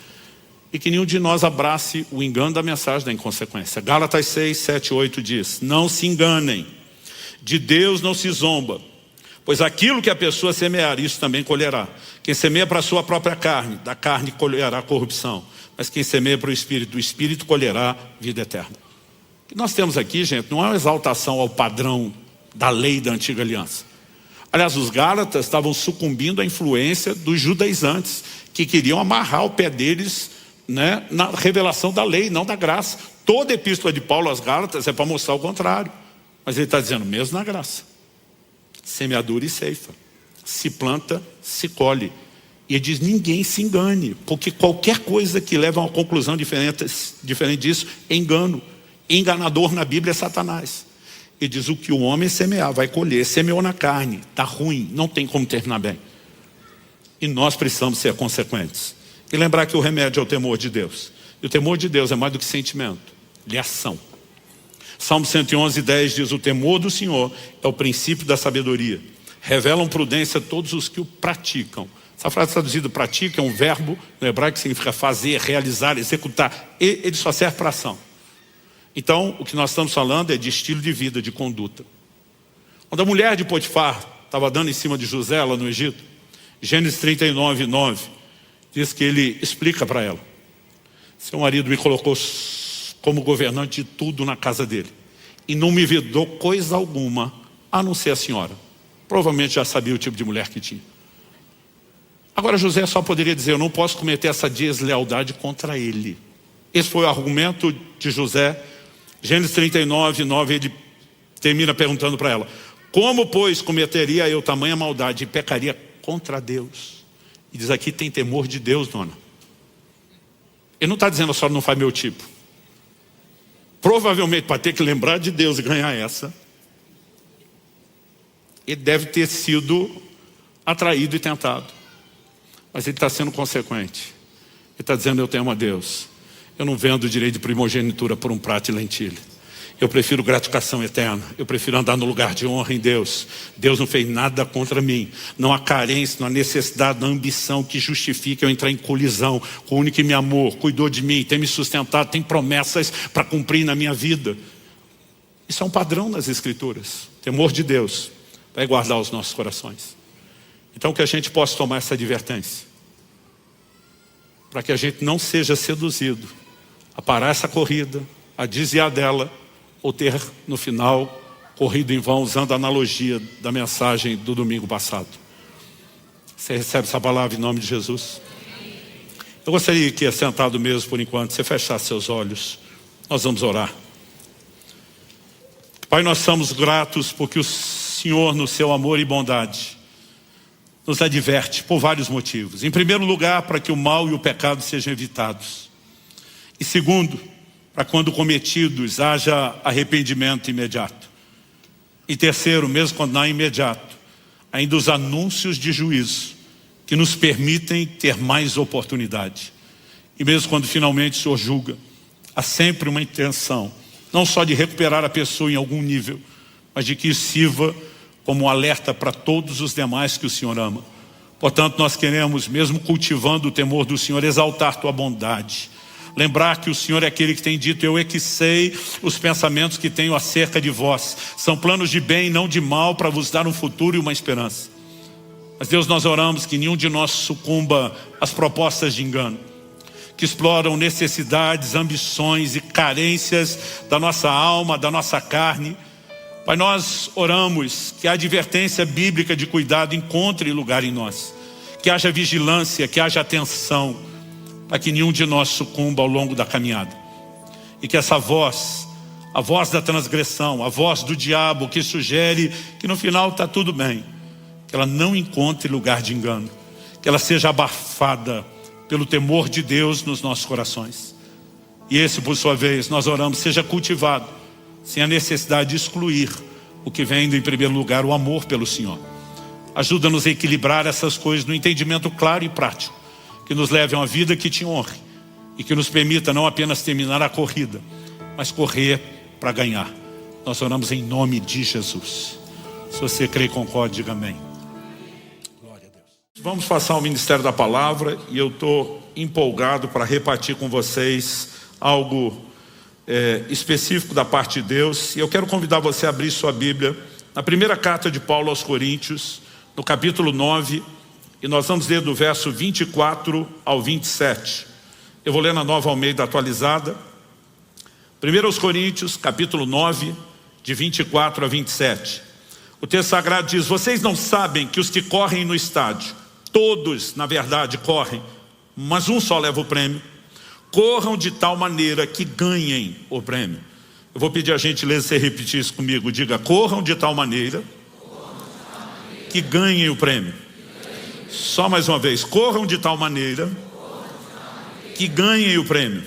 E que nenhum de nós abrace o engano da mensagem da inconsequência. Gálatas 6, 7, 8 diz, não se enganem, de Deus não se zomba, pois aquilo que a pessoa semear, isso também colherá. Quem semeia para a sua própria carne, da carne colherá corrupção. Mas quem semeia para o Espírito, do Espírito colherá vida eterna. O que nós temos aqui, gente, não é uma exaltação ao padrão da lei da antiga aliança. Aliás, os gálatas estavam sucumbindo à influência dos judaizantes, que queriam amarrar o pé deles, né, na revelação da lei, não da graça. Toda a epístola de Paulo às Gálatas é para mostrar o contrário. Mas ele está dizendo, mesmo na graça, semeadura e ceifa, se planta, se colhe. E ele diz, ninguém se engane, porque qualquer coisa que leva a uma conclusão diferente disso é engano. Enganador na Bíblia é Satanás. Ele diz, o que o homem semear vai colher. Semeou na carne, está ruim, não tem como terminar bem. E nós precisamos ser consequentes. E lembrar que o remédio é o temor de Deus. E o temor de Deus é mais do que sentimento, ele é ação. Salmo 111, 10 diz, o temor do Senhor é o princípio da sabedoria. revelam prudência a todos os que o praticam. Essa frase traduzida pratica é um verbo no hebraico que significa fazer, realizar, executar. E ele só serve para ação. Então, o que nós estamos falando é de estilo de vida, de conduta. Quando a mulher de Potifar estava dando em cima de José lá no Egito, Gênesis 39, 9, diz que ele explica para ela: seu marido me colocou como governante de tudo na casa dele e não me vedou coisa alguma, a não ser a senhora. Provavelmente já sabia o tipo de mulher que tinha. Agora José só poderia dizer: eu não posso cometer essa deslealdade contra ele. Esse foi o argumento de José. Gênesis 39, 9, ele termina perguntando para ela: como, pois, cometeria eu tamanha maldade e pecaria contra Deus? E diz aqui: tem temor de Deus, dona. Ele não está dizendo a senhora não faz meu tipo. Provavelmente, para ter que lembrar de Deus e ganhar essa, ele deve ter sido atraído e tentado. Mas ele está sendo consequente. Ele está dizendo: eu temo a Deus. Eu não vendo o direito de primogenitura por um prato de lentilha. Eu prefiro gratificação eterna. Eu prefiro andar no lugar de honra em Deus. Deus não fez nada contra mim. Não há carência, não há necessidade, não há ambição que justifique eu entrar em colisão com o único que me amou, cuidou de mim, tem me sustentado, tem promessas para cumprir na minha vida. Isso é um padrão nas Escrituras. O temor de Deus vai guardar os nossos corações. Então que a gente possa tomar essa advertência, para que a gente não seja seduzido a parar essa corrida, a desviar dela, ou ter no final corrido em vão, usando a analogia da mensagem do domingo passado. Você recebe essa palavra em nome de Jesus? Eu gostaria que, sentado mesmo por enquanto, você fechasse seus olhos. Nós vamos orar. Pai, nós somos gratos porque o Senhor, no seu amor e bondade, nos adverte por vários motivos. Em primeiro lugar, para que o mal e o pecado sejam evitados. E segundo, para quando cometidos haja arrependimento imediato. E terceiro, mesmo quando não é imediato, ainda os anúncios de juízo que nos permitem ter mais oportunidade. E mesmo quando finalmente o Senhor julga, há sempre uma intenção, não só de recuperar a pessoa em algum nível, mas de que isso sirva como um alerta para todos os demais que o Senhor ama. Portanto, nós queremos, mesmo cultivando o temor do Senhor, exaltar tua bondade. Lembrar que o Senhor é aquele que tem dito: eu é que sei os pensamentos que tenho acerca de vós. São planos de bem e não de mal, para vos dar um futuro e uma esperança. Mas Deus, nós oramos que nenhum de nós sucumba às propostas de engano, que exploram necessidades, ambições e carências da nossa alma, da nossa carne. Pai, nós oramos que a advertência bíblica de cuidado encontre lugar em nós. Que haja vigilância, que haja atenção, para que nenhum de nós sucumba ao longo da caminhada. E que essa voz, a voz da transgressão, a voz do diabo que sugere que no final está tudo bem, que ela não encontre lugar de engano, que ela seja abafada pelo temor de Deus nos nossos corações. E esse, por sua vez, nós oramos, seja cultivado, sem a necessidade de excluir o que vem em primeiro lugar, o amor pelo Senhor. Ajuda-nos a equilibrar essas coisas no entendimento claro e prático, que nos leve a uma vida que te honre e que nos permita não apenas terminar a corrida, mas correr para ganhar. Nós oramos em nome de Jesus. Se você crê e concorda, diga amém. Glória a Deus. Vamos passar ao ministério da palavra e eu estou empolgado para repartir com vocês algo específico da parte de Deus. E eu quero convidar você a abrir sua Bíblia na primeira carta de Paulo aos Coríntios, no capítulo 9, e nós vamos ler do verso 24 ao 27. Eu vou ler na Nova Almeida atualizada. 1 aos Coríntios, capítulo 9, de 24 a 27. O texto sagrado diz: vocês não sabem que os que correm no estádio, todos, na verdade, correm, mas um só leva o prêmio. Corram de tal maneira que ganhem o prêmio. Eu vou pedir a gentileza você repetir isso comigo. Diga: corram de tal maneira que ganhem o prêmio. Só mais uma vez: corram de tal maneira que ganhem o prêmio.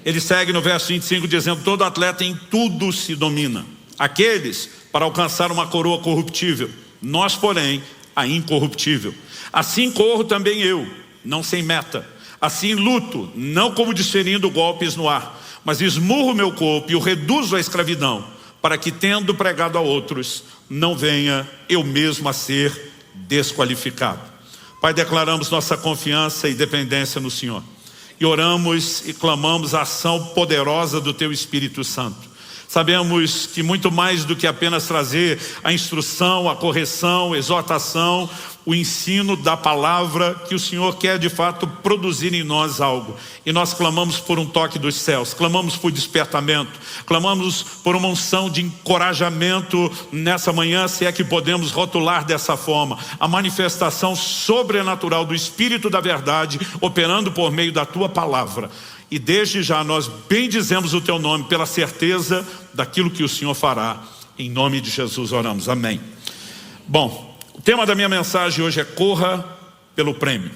Ele segue no verso 25 dizendo: todo atleta em tudo se domina. Aqueles para alcançar uma coroa corruptível, nós porém a incorruptível. Assim corro também eu, não sem meta. Assim luto, não como desferindo golpes no ar, mas esmurro meu corpo e o reduzo à escravidão, para que, tendo pregado a outros, não venha eu mesmo a ser desqualificado. Pai, declaramos nossa confiança e dependência no Senhor. E oramos e clamamos a ação poderosa do Teu Espírito Santo. Sabemos que muito mais do que apenas trazer a instrução, a correção, a exortação, o ensino da palavra, que o Senhor quer de fato produzir em nós algo. E nós clamamos por um toque dos céus, clamamos por despertamento, clamamos por uma unção de encorajamento nessa manhã, se é que podemos rotular dessa forma, a manifestação sobrenatural do Espírito da verdade, operando por meio da Tua palavra. E desde já nós bendizemos o Teu nome pela certeza daquilo que o Senhor fará. Em nome de Jesus oramos, amém. Bom, o tema da minha mensagem hoje é corra pelo prêmio.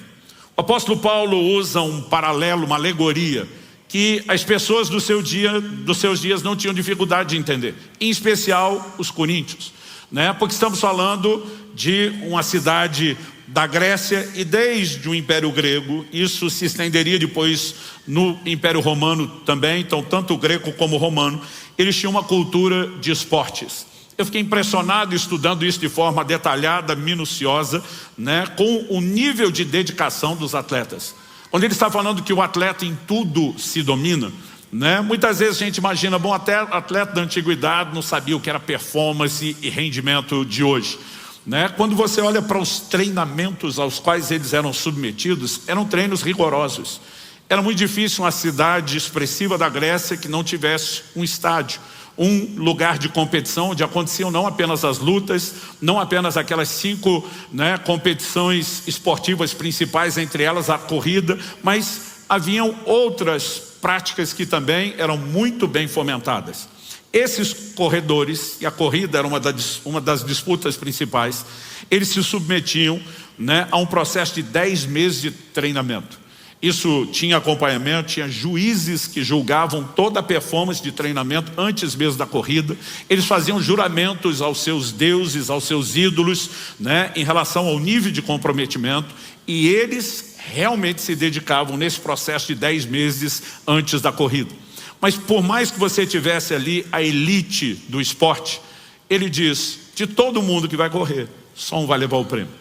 O apóstolo Paulo usa um paralelo, uma alegoria, que as pessoas dos seus dias não tinham dificuldade de entender. Em especial os coríntios, né? Porque estamos falando de uma cidade da Grécia e desde o Império Grego, isso se estenderia depois no Império Romano também, então tanto o grego como o romano, eles tinham uma cultura de esportes. Eu fiquei impressionado estudando isso de forma detalhada, minuciosa, né, com o nível de dedicação dos atletas. Quando ele está falando que o atleta em tudo se domina, né, muitas vezes a gente imagina, bom, até atleta da antiguidade não sabia o que era performance e rendimento de hoje. Né? Quando você olha para os treinamentos aos quais eles eram submetidos, eram treinos rigorosos. Era muito difícil uma cidade expressiva da Grécia que não tivesse um estádio, um lugar de competição onde aconteciam não apenas as lutas, não apenas aquelas 5, né, competições esportivas principais, entre elas a corrida, mas haviam outras práticas que também eram muito bem fomentadas. Esses corredores, e a corrida era uma das disputas principais, eles se submetiam, né, a um processo de 10 meses de treinamento. Isso tinha acompanhamento, tinha juízes que julgavam toda a performance de treinamento antes mesmo da corrida. Eles faziam juramentos aos seus deuses, aos seus ídolos, né, em relação ao nível de comprometimento, e eles realmente se dedicavam nesse processo de 10 meses antes da corrida. Mas por mais que você tivesse ali a elite do esporte, ele diz, de todo mundo que vai correr, só um vai levar o prêmio.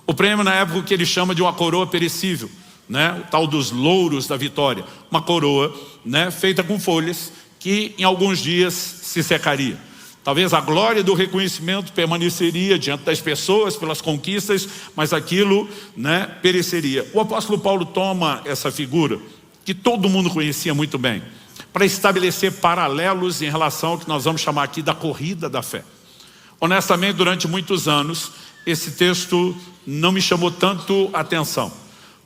O prêmio na época que ele chama de uma coroa perecível, né? O tal dos louros da vitória. Uma coroa, né, feita com folhas que em alguns dias se secaria. Talvez a glória do reconhecimento permaneceria diante das pessoas pelas conquistas, mas aquilo, né, pereceria. O apóstolo Paulo toma essa figura, que todo mundo conhecia muito bem, para estabelecer paralelos em relação ao que nós vamos chamar aqui da corrida da fé. Honestamente, durante muitos anos, esse texto não me chamou tanto atenção.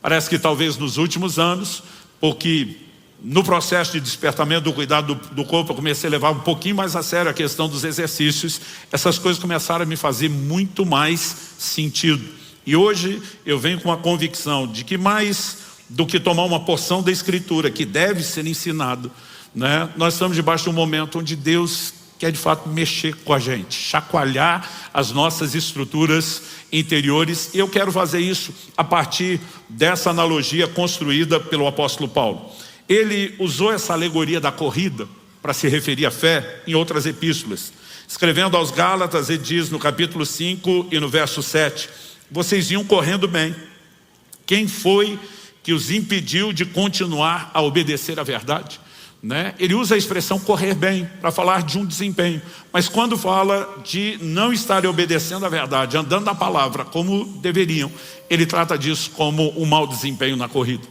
Parece que talvez nos últimos anos, porque no processo de despertamento do cuidado do corpo, eu comecei a levar um pouquinho mais a sério a questão dos exercícios, essas coisas começaram a me fazer muito mais sentido. E hoje eu venho com a convicção de que mais do que tomar uma porção da Escritura que deve ser ensinado, né, nós estamos debaixo de um momento onde Deus quer de fato mexer com a gente, chacoalhar as nossas estruturas interiores. E eu quero fazer isso a partir dessa analogia construída pelo apóstolo Paulo. Ele usou essa alegoria da corrida para se referir à fé em outras epístolas. Escrevendo aos Gálatas, ele diz no capítulo 5 e no verso 7, vocês iam correndo bem. Quem foi que os impediu de continuar a obedecer à verdade? Né? Ele usa a expressão correr bem para falar de um desempenho, mas quando fala de não estarem obedecendo à verdade, andando na palavra como deveriam, ele trata disso como um mau desempenho na corrida.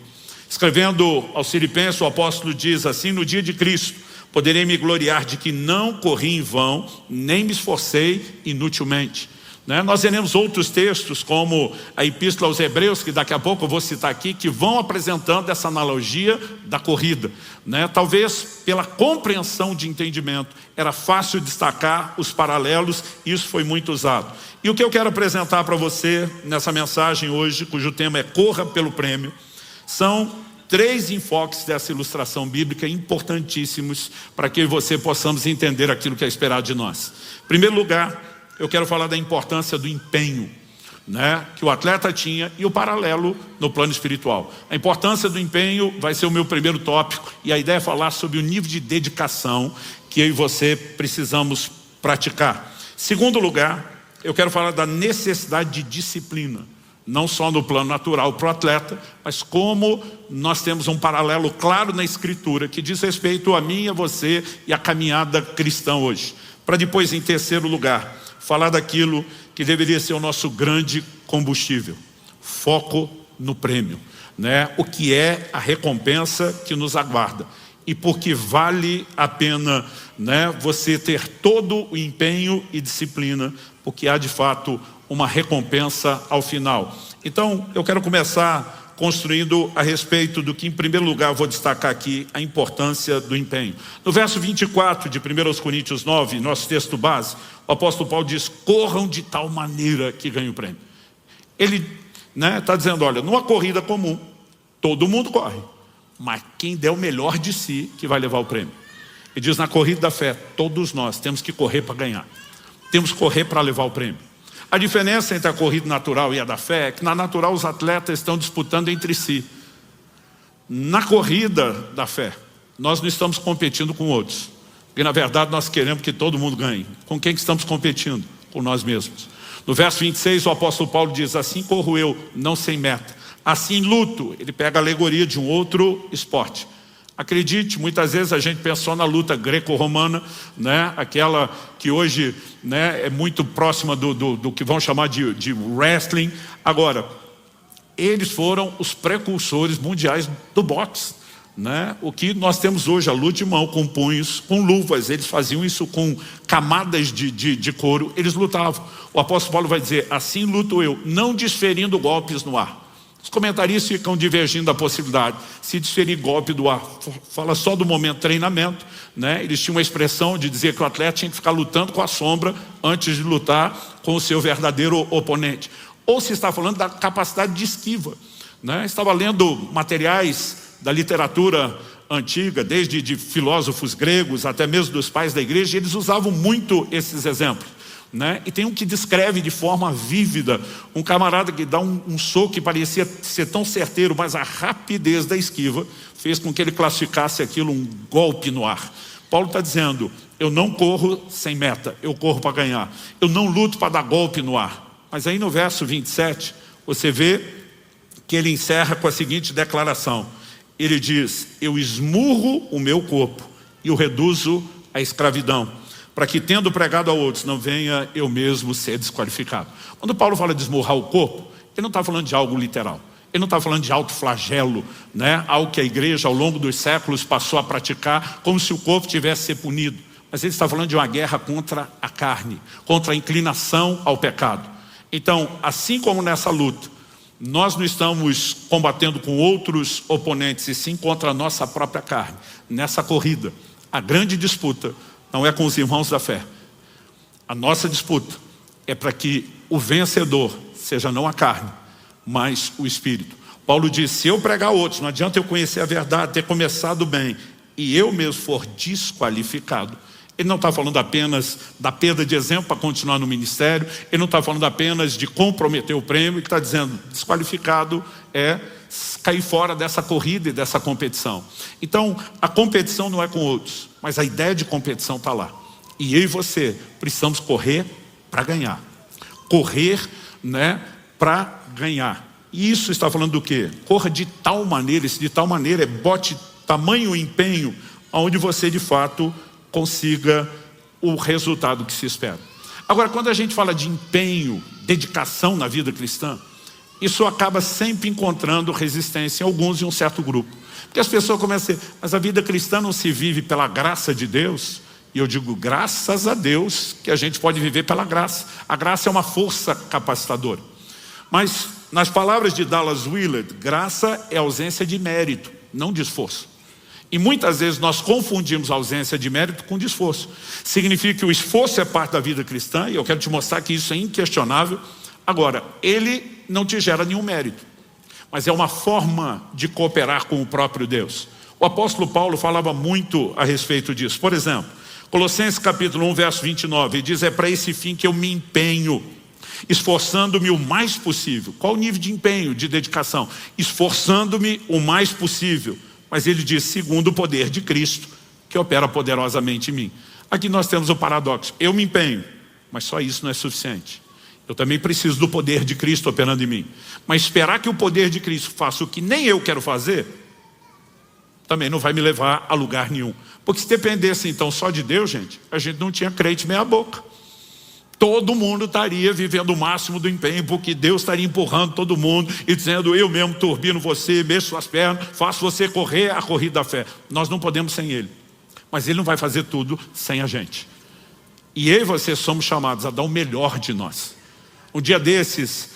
Escrevendo aos Filipenses, o apóstolo diz assim, no dia de Cristo, poderei me gloriar de que não corri em vão, nem me esforcei inutilmente. Né? Nós teremos outros textos, como a Epístola aos Hebreus, que daqui a pouco eu vou citar aqui, que vão apresentando essa analogia da corrida. Né? Talvez pela compreensão de entendimento, era fácil destacar os paralelos, e isso foi muito usado. E o que eu quero apresentar para você nessa mensagem hoje, cujo tema é Corra pelo Prêmio, são 3 enfoques dessa ilustração bíblica importantíssimos para que você possamos entender aquilo que é esperado de nós. Em primeiro lugar, eu quero falar da importância do empenho, né, que o atleta tinha, e o paralelo no plano espiritual. A importância do empenho vai ser o meu primeiro tópico, e a ideia é falar sobre o nível de dedicação que eu e você precisamos praticar. Segundo lugar, eu quero falar da necessidade de disciplina. Não só no plano natural para o atleta, mas como nós temos um paralelo claro na Escritura que diz respeito a mim, a você e a caminhada cristã hoje. Para depois, em terceiro lugar, falar daquilo que deveria ser o nosso grande combustível. Foco no prêmio, né? O que é a recompensa que nos aguarda. E porque vale a pena, né, você ter todo o empenho e disciplina, porque há de fato uma recompensa ao final. Então, eu quero começar construindo a respeito do que, em primeiro lugar, eu vou destacar aqui a importância do empenho. No verso 24 de 1 Coríntios 9, nosso texto base, o apóstolo Paulo diz: corram de tal maneira que ganhem o prêmio. Ele está dizendo, olha, numa corrida comum, todo mundo corre, mas quem der o melhor de si que vai levar o prêmio. Ele diz, na corrida da fé, todos nós temos que correr para ganhar. Temos que correr para levar o prêmio. A diferença entre a corrida natural e a da fé é que na natural os atletas estão disputando entre si. Na corrida da fé, nós não estamos competindo com outros. Porque na verdade nós queremos que todo mundo ganhe. Com quem que estamos competindo? Com nós mesmos. No verso 26 o apóstolo Paulo diz, assim corro eu, não sem meta. Assim luto. Ele pega a alegoria de um outro esporte. Acredite, muitas vezes a gente pensou na luta greco-romana, né? Aquela que hoje, né, é muito próxima do que vão chamar de wrestling. Agora, eles foram os precursores mundiais do boxe, né? O que nós temos hoje, a luta de mão com punhos, com luvas. Eles faziam isso com camadas de couro, eles lutavam. O apóstolo Paulo vai dizer, assim luto eu, não desferindo golpes no ar. Os comentaristas ficam divergindo da possibilidade. Se desferir golpe do ar, fala só do momento de treinamento, né? Eles tinham uma expressão de dizer que o atleta tinha que ficar lutando com a sombra antes de lutar com o seu verdadeiro oponente. Ou se está falando da capacidade de esquiva, né? Estava lendo materiais da literatura antiga, desde de filósofos gregos até mesmo dos pais da igreja, e eles usavam muito esses exemplos. Né? E tem um que descreve de forma vívida um camarada que dá um soco que parecia ser tão certeiro, mas a rapidez da esquiva fez com que ele classificasse aquilo um golpe no ar. Paulo está dizendo, eu não corro sem meta, eu corro para ganhar. Eu não luto para dar golpe no ar. Mas aí no verso 27, você vê que ele encerra com a seguinte declaração. Ele diz, eu esmurro o meu corpo e o reduzo à escravidão, para que, tendo pregado a outros, não venha eu mesmo ser desqualificado. Quando Paulo fala de esmurrar o corpo, ele não está falando de algo literal. Ele não está falando de autoflagelo, né? Algo que a igreja ao longo dos séculos passou a praticar, como se o corpo tivesse a ser punido. Mas ele está falando de uma guerra contra a carne, contra a inclinação ao pecado. Então, assim como nessa luta, nós não estamos combatendo com outros oponentes, e sim contra a nossa própria carne. Nessa corrida, a grande disputa não é com os irmãos da fé. A nossa disputa é para que o vencedor seja não a carne, mas o Espírito. Paulo diz, se eu pregar a outros, não adianta eu conhecer a verdade, ter começado bem, e eu mesmo for desqualificado. Ele não está falando apenas da perda de exemplo para continuar no ministério, ele não está falando apenas de comprometer o prêmio, ele está dizendo, desqualificado é cair fora dessa corrida e dessa competição. Então, a competição não é com outros, mas a ideia de competição está lá. E eu e você precisamos correr para ganhar. Correr, né, para ganhar. E isso está falando do quê? Corra de tal maneira, esse de tal maneira é bote tamanho empenho, onde você de fato consiga o resultado que se espera. Agora, quando a gente fala de empenho, dedicação na vida cristã, isso acaba sempre encontrando resistência em alguns e um certo grupo. Porque as pessoas começam a dizer, mas a vida cristã não se vive pela graça de Deus? E eu digo, graças a Deus que a gente pode viver pela graça. A graça é uma força capacitadora. Mas, nas palavras de Dallas Willard, graça é ausência de mérito, não de esforço. E muitas vezes nós confundimos a ausência de mérito com de esforço. Significa que o esforço é parte da vida cristã, e eu quero te mostrar que isso é inquestionável. Agora, ele não te gera nenhum mérito, mas é uma forma de cooperar com o próprio Deus. O apóstolo Paulo falava muito a respeito disso. Por exemplo, Colossenses capítulo 1, verso 29, ele diz, é para esse fim que eu me empenho, esforçando-me o mais possível. Qual o nível de empenho, de dedicação? Esforçando-me o mais possível. Mas ele diz, segundo o poder de Cristo, que opera poderosamente em mim. Aqui nós temos o paradoxo. Eu me empenho, mas só isso não é suficiente. Eu também preciso do poder de Cristo operando em mim. Mas esperar que o poder de Cristo faça o que nem eu quero fazer, também não vai me levar a lugar nenhum. Porque se dependesse então só de Deus, gente, a gente não tinha crente meia boca. Todo mundo estaria vivendo o máximo do empenho, porque Deus estaria empurrando todo mundo e dizendo: eu mesmo turbino você, mexo suas pernas, faço você correr a corrida da fé. Nós não podemos sem Ele. Mas Ele não vai fazer tudo sem a gente. E eu e você somos chamados a dar o melhor de nós. Um dia desses,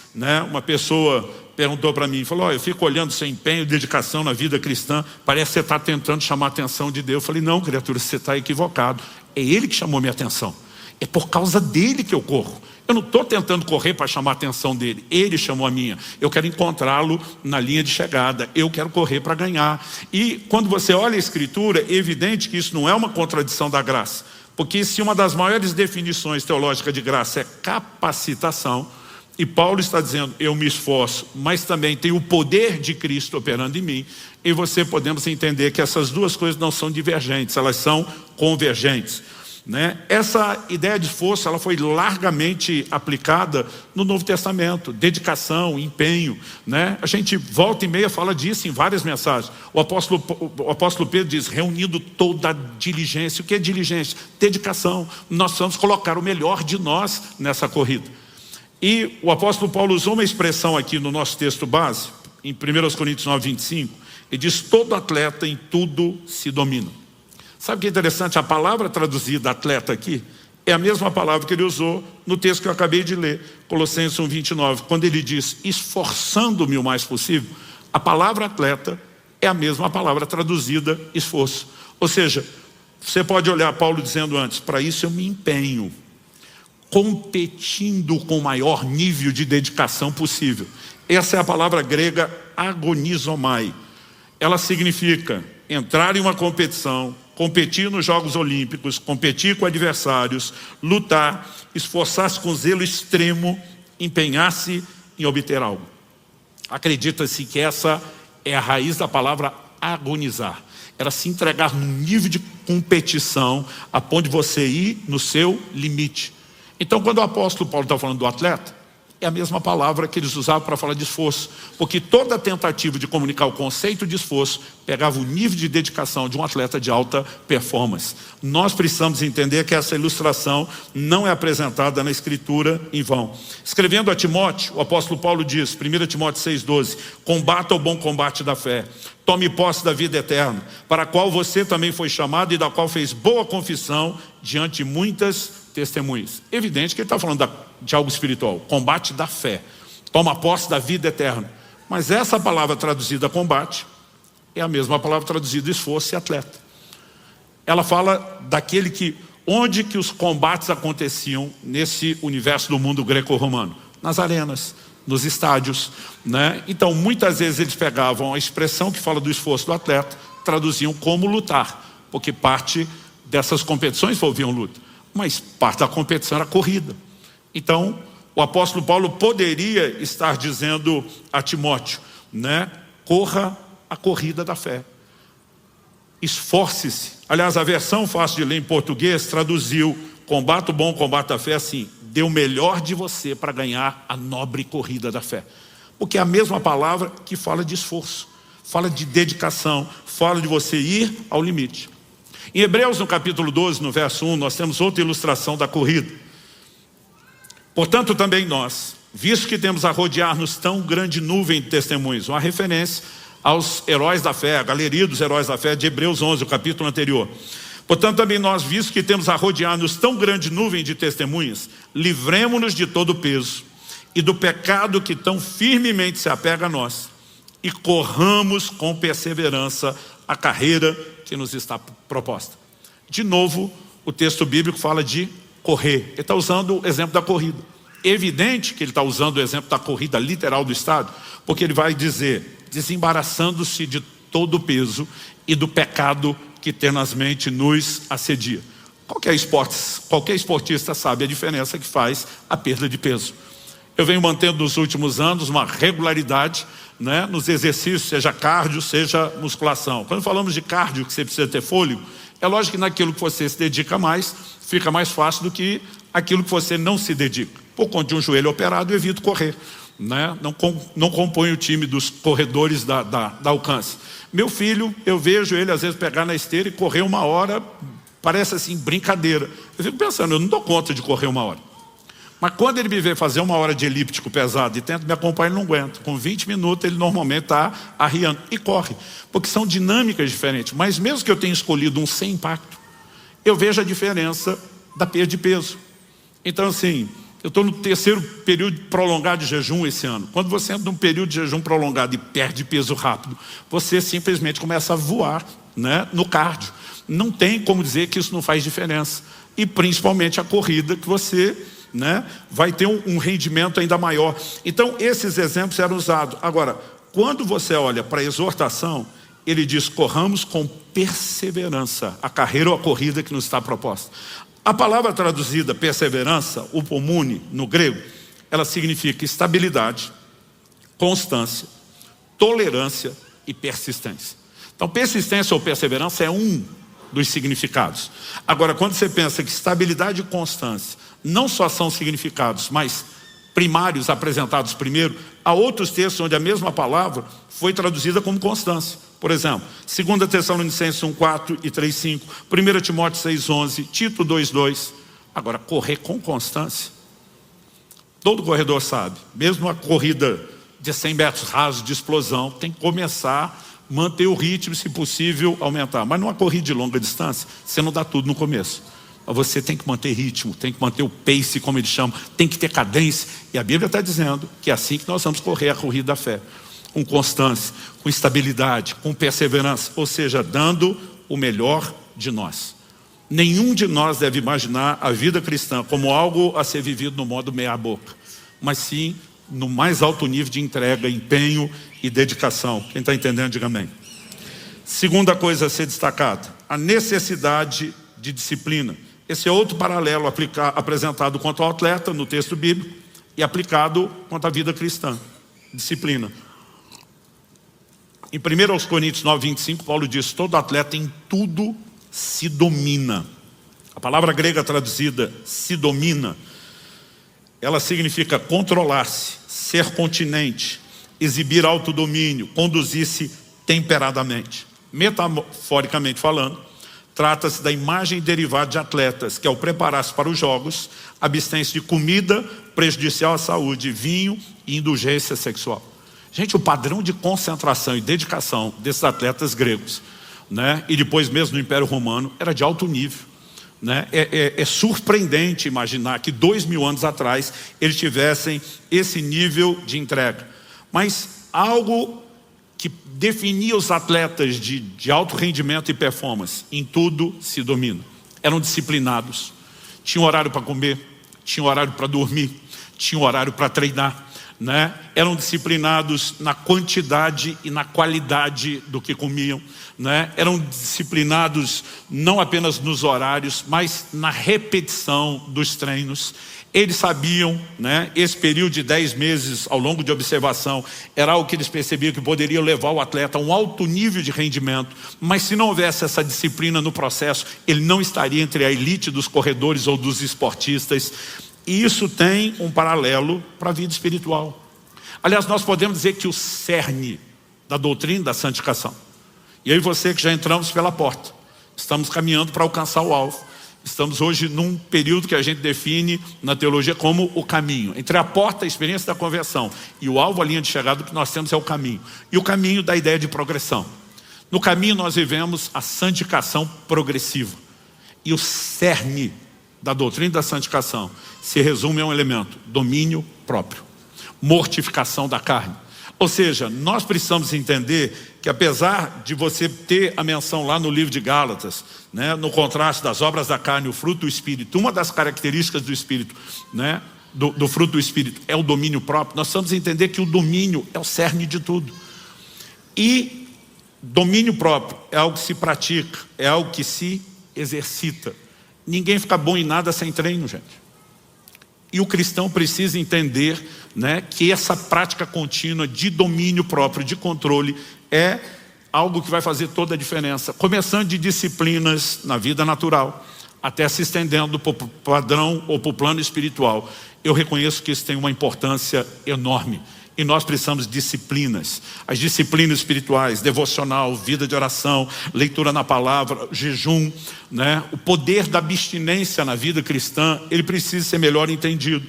uma pessoa perguntou para mim, falou: eu fico olhando seu empenho e dedicação na vida cristã, parece que você está tentando chamar a atenção de Deus. Eu falei: não, criatura, você está equivocado. É Ele que chamou minha atenção. É por causa dele que eu corro. Eu não estou tentando correr para chamar a atenção dele. Ele chamou a minha. Eu quero encontrá-lo na linha de chegada. Eu quero correr para ganhar. E quando você olha a Escritura, é evidente que isso não é uma contradição da graça. Porque se uma das maiores definições teológicas de graça é capacitação, e Paulo está dizendo: eu me esforço, mas também tem o poder de Cristo operando em mim, e você podemos entender que essas duas coisas não são divergentes, elas são convergentes. Essa ideia de esforço, ela foi largamente aplicada no Novo Testamento. Dedicação, empenho, A gente volta e meia fala disso em várias mensagens. O apóstolo Pedro diz: reunindo toda a diligência. O que é diligência? Dedicação. Nós precisamos colocar o melhor de nós nessa corrida. E o apóstolo Paulo usou uma expressão aqui no nosso texto base, em 1 Coríntios 9:25, ele diz: todo atleta em tudo se domina. Sabe o que é interessante? A palavra traduzida atleta aqui é a mesma palavra que ele usou no texto que eu acabei de ler, Colossenses 1:29, quando ele diz: esforçando-me o mais possível. A palavra atleta é a mesma palavra traduzida esforço. Ou seja, você pode olhar Paulo dizendo antes: para isso eu me empenho, competindo com o maior nível de dedicação possível. Essa é a palavra grega agonizomai. Ela significa entrar em uma competição, competir nos Jogos Olímpicos, competir com adversários, lutar, esforçar-se com zelo extremo, empenhar-se em obter algo. Acredita-se que essa é a raiz da palavra agonizar. Era se entregar num nível de competição a ponto de você ir no seu limite. Então, quando o apóstolo Paulo está falando do atleta, é a mesma palavra que eles usavam para falar de esforço, porque toda tentativa de comunicar o conceito de esforço pegava o nível de dedicação de um atleta de alta performance. Nós precisamos entender que essa ilustração não é apresentada na Escritura em vão. Escrevendo a Timóteo, o apóstolo Paulo diz, 1 Timóteo 6,12, combata o bom combate da fé, tome posse da vida eterna, para a qual você também foi chamado e da qual fez boa confissão diante de muitas testemunhas. Evidente que ele está falando de algo espiritual, combate da fé, toma posse da vida eterna. Mas essa palavra traduzida combate é a mesma palavra traduzida esforço e atleta. Ela fala daquele que, onde que os combates aconteciam nesse universo do mundo greco-romano? Nas arenas, nos estádios, Então muitas vezes eles pegavam a expressão que fala do esforço do atleta, traduziam como lutar, porque parte dessas competições envolviam luta. Mas parte da competição era corrida. Então, o apóstolo Paulo poderia estar dizendo a Timóteo, corra a corrida da fé. Esforce-se. Aliás, a versão fácil de ler em português traduziu combate o bom combate da fé assim: dê o melhor de você para ganhar a nobre corrida da fé. Porque é a mesma palavra que fala de esforço, fala de dedicação, fala de você ir ao limite. Em Hebreus, no capítulo 12, no verso 1, nós temos outra ilustração da corrida. Portanto, também nós, visto que temos a rodear-nos tão grande nuvem de testemunhos, uma referência aos heróis da fé, a galeria dos heróis da fé de Hebreus 11, o capítulo anterior. Portanto, também nós, visto que temos a rodear-nos tão grande nuvem de testemunhas, livremo-nos de todo o peso e do pecado que tão firmemente se apega a nós, e corramos com perseverança a carreira que nos está proposta. De novo, o texto bíblico fala de correr. Ele está usando o exemplo da corrida. É evidente que ele está usando o exemplo da corrida literal do estádio, porque ele vai dizer, desembaraçando-se de todo o peso e do pecado que tenazmente nos assedia. Qualquer esportista sabe a diferença que faz a perda de peso. Eu venho mantendo nos últimos anos uma regularidade nos exercícios, seja cardio, seja musculação. Quando falamos de cardio, que você precisa ter fôlego, É lógico que naquilo que você se dedica mais, fica mais fácil do que aquilo que você não se dedica. Por conta de um joelho operado, eu evito correr, né? Não componho o time dos corredores da Alcance. Meu filho, eu vejo ele às vezes pegar na esteira e correr 1 hora, parece assim, brincadeira. Eu fico pensando, eu não dou conta de correr 1 hora. Mas quando ele me vê fazer 1 hora de elíptico pesado e tenta me acompanhar, ele não aguenta. Com 20 minutos ele normalmente está arriando e corre. Porque são dinâmicas diferentes. Mas mesmo que eu tenha escolhido um sem impacto, eu vejo a diferença da perda de peso. Então assim, eu estou no 3º período prolongado de jejum esse ano. Quando você entra num período de jejum prolongado e perde peso rápido, você simplesmente começa a voar, né, no cardio. Não tem como dizer que isso não faz diferença. E principalmente a corrida, que você, né, vai ter um rendimento ainda maior. Então esses exemplos eram usados. Agora, quando você olha para a exortação, ele diz: corramos com perseverança a carreira ou a corrida que nos está proposta. A palavra traduzida perseverança, upomune, no grego, ela significa estabilidade, constância, tolerância e persistência. Então persistência ou perseverança é um dos significados. Agora, quando você pensa que estabilidade e constância não só são significados, mas primários apresentados primeiro, há outros textos onde a mesma palavra foi traduzida como constância. Por exemplo, 2 Tessalonicenses 1:4 e 3:5, 1 Timóteo 6:11, Tito 2:2. Agora, correr com constância, todo corredor sabe, mesmo uma corrida de 100 metros rasos de explosão, tem que começar, manter o ritmo, se possível aumentar. Mas numa corrida de longa distância, você não dá tudo no começo. Você tem que manter ritmo, tem que manter o pace, como eles chamam, tem que ter cadência. E a Bíblia está dizendo que é assim que nós vamos correr a corrida da fé. Com constância, com estabilidade, com perseverança, ou seja, dando o melhor de nós. Nenhum de nós deve imaginar a vida cristã como algo a ser vivido no modo meia-boca, mas sim no mais alto nível de entrega, empenho e dedicação. Quem está entendendo, diga amém. Segunda coisa a ser destacada, a necessidade de disciplina. Esse é outro paralelo apresentado quanto ao atleta no texto bíblico e aplicado quanto à vida cristã. Disciplina. Em 1 Coríntios 9:25, Paulo diz: todo atleta em tudo se domina. A palavra grega traduzida se domina, ela significa controlar-se, ser continente, exibir autodomínio, conduzir-se temperadamente. Metaforicamente falando, trata-se da imagem derivada de atletas, que ao preparar-se para os jogos, abstêm-se de comida prejudicial à saúde, vinho e indulgência sexual. Gente, o padrão de concentração e dedicação desses atletas gregos, né, e depois mesmo no Império Romano, era de alto nível. Né? É surpreendente imaginar que 2000 anos atrás eles tivessem esse nível de entrega. Mas algo que definia os atletas de alto rendimento e performance, em tudo se domina. Eram disciplinados, tinham horário para comer, tinham horário para dormir, tinham horário para treinar, né? Eram disciplinados na quantidade e na qualidade do que comiam, né? Eram disciplinados não apenas nos horários, mas na repetição dos treinos. Eles sabiam, né, esse período de 10 meses ao longo de observação era algo que eles percebiam que poderia levar o atleta a um alto nível de rendimento, mas se não houvesse essa disciplina no processo, ele não estaria entre a elite dos corredores ou dos esportistas. E isso tem um paralelo para a vida espiritual. Aliás, nós podemos dizer que o cerne da doutrina da santificação, e eu e você que já entramos pela porta, estamos caminhando para alcançar o alvo. Estamos hoje num período que a gente define na teologia como o caminho. Entre a porta, a experiência da conversão, e o alvo, a linha de chegada, que nós temos é o caminho. E o caminho da ideia de progressão. No caminho nós vivemos a santificação progressiva. E o cerne da doutrina da santificação se resume a um elemento: domínio próprio, mortificação da carne. Ou seja, nós precisamos entender que apesar de você ter a menção lá no livro de Gálatas, né, no contraste das obras da carne e o fruto do Espírito, uma das características do Espírito, né, do fruto do Espírito é o domínio próprio. Nós precisamos entender que o domínio é o cerne de tudo. E domínio próprio é algo que se pratica, é algo que se exercita. Ninguém fica bom em nada sem treino, gente. E o cristão precisa entender, né, que essa prática contínua de domínio próprio, de controle, é algo que vai fazer toda a diferença. Começando de disciplinas na vida natural, até se estendendo para o padrão ou para o plano espiritual. Eu reconheço que isso tem uma importância enorme. E nós precisamos de disciplinas. As disciplinas espirituais, devocional, vida de oração, leitura na palavra, jejum, né? O poder da abstinência na vida cristã, ele precisa ser melhor entendido.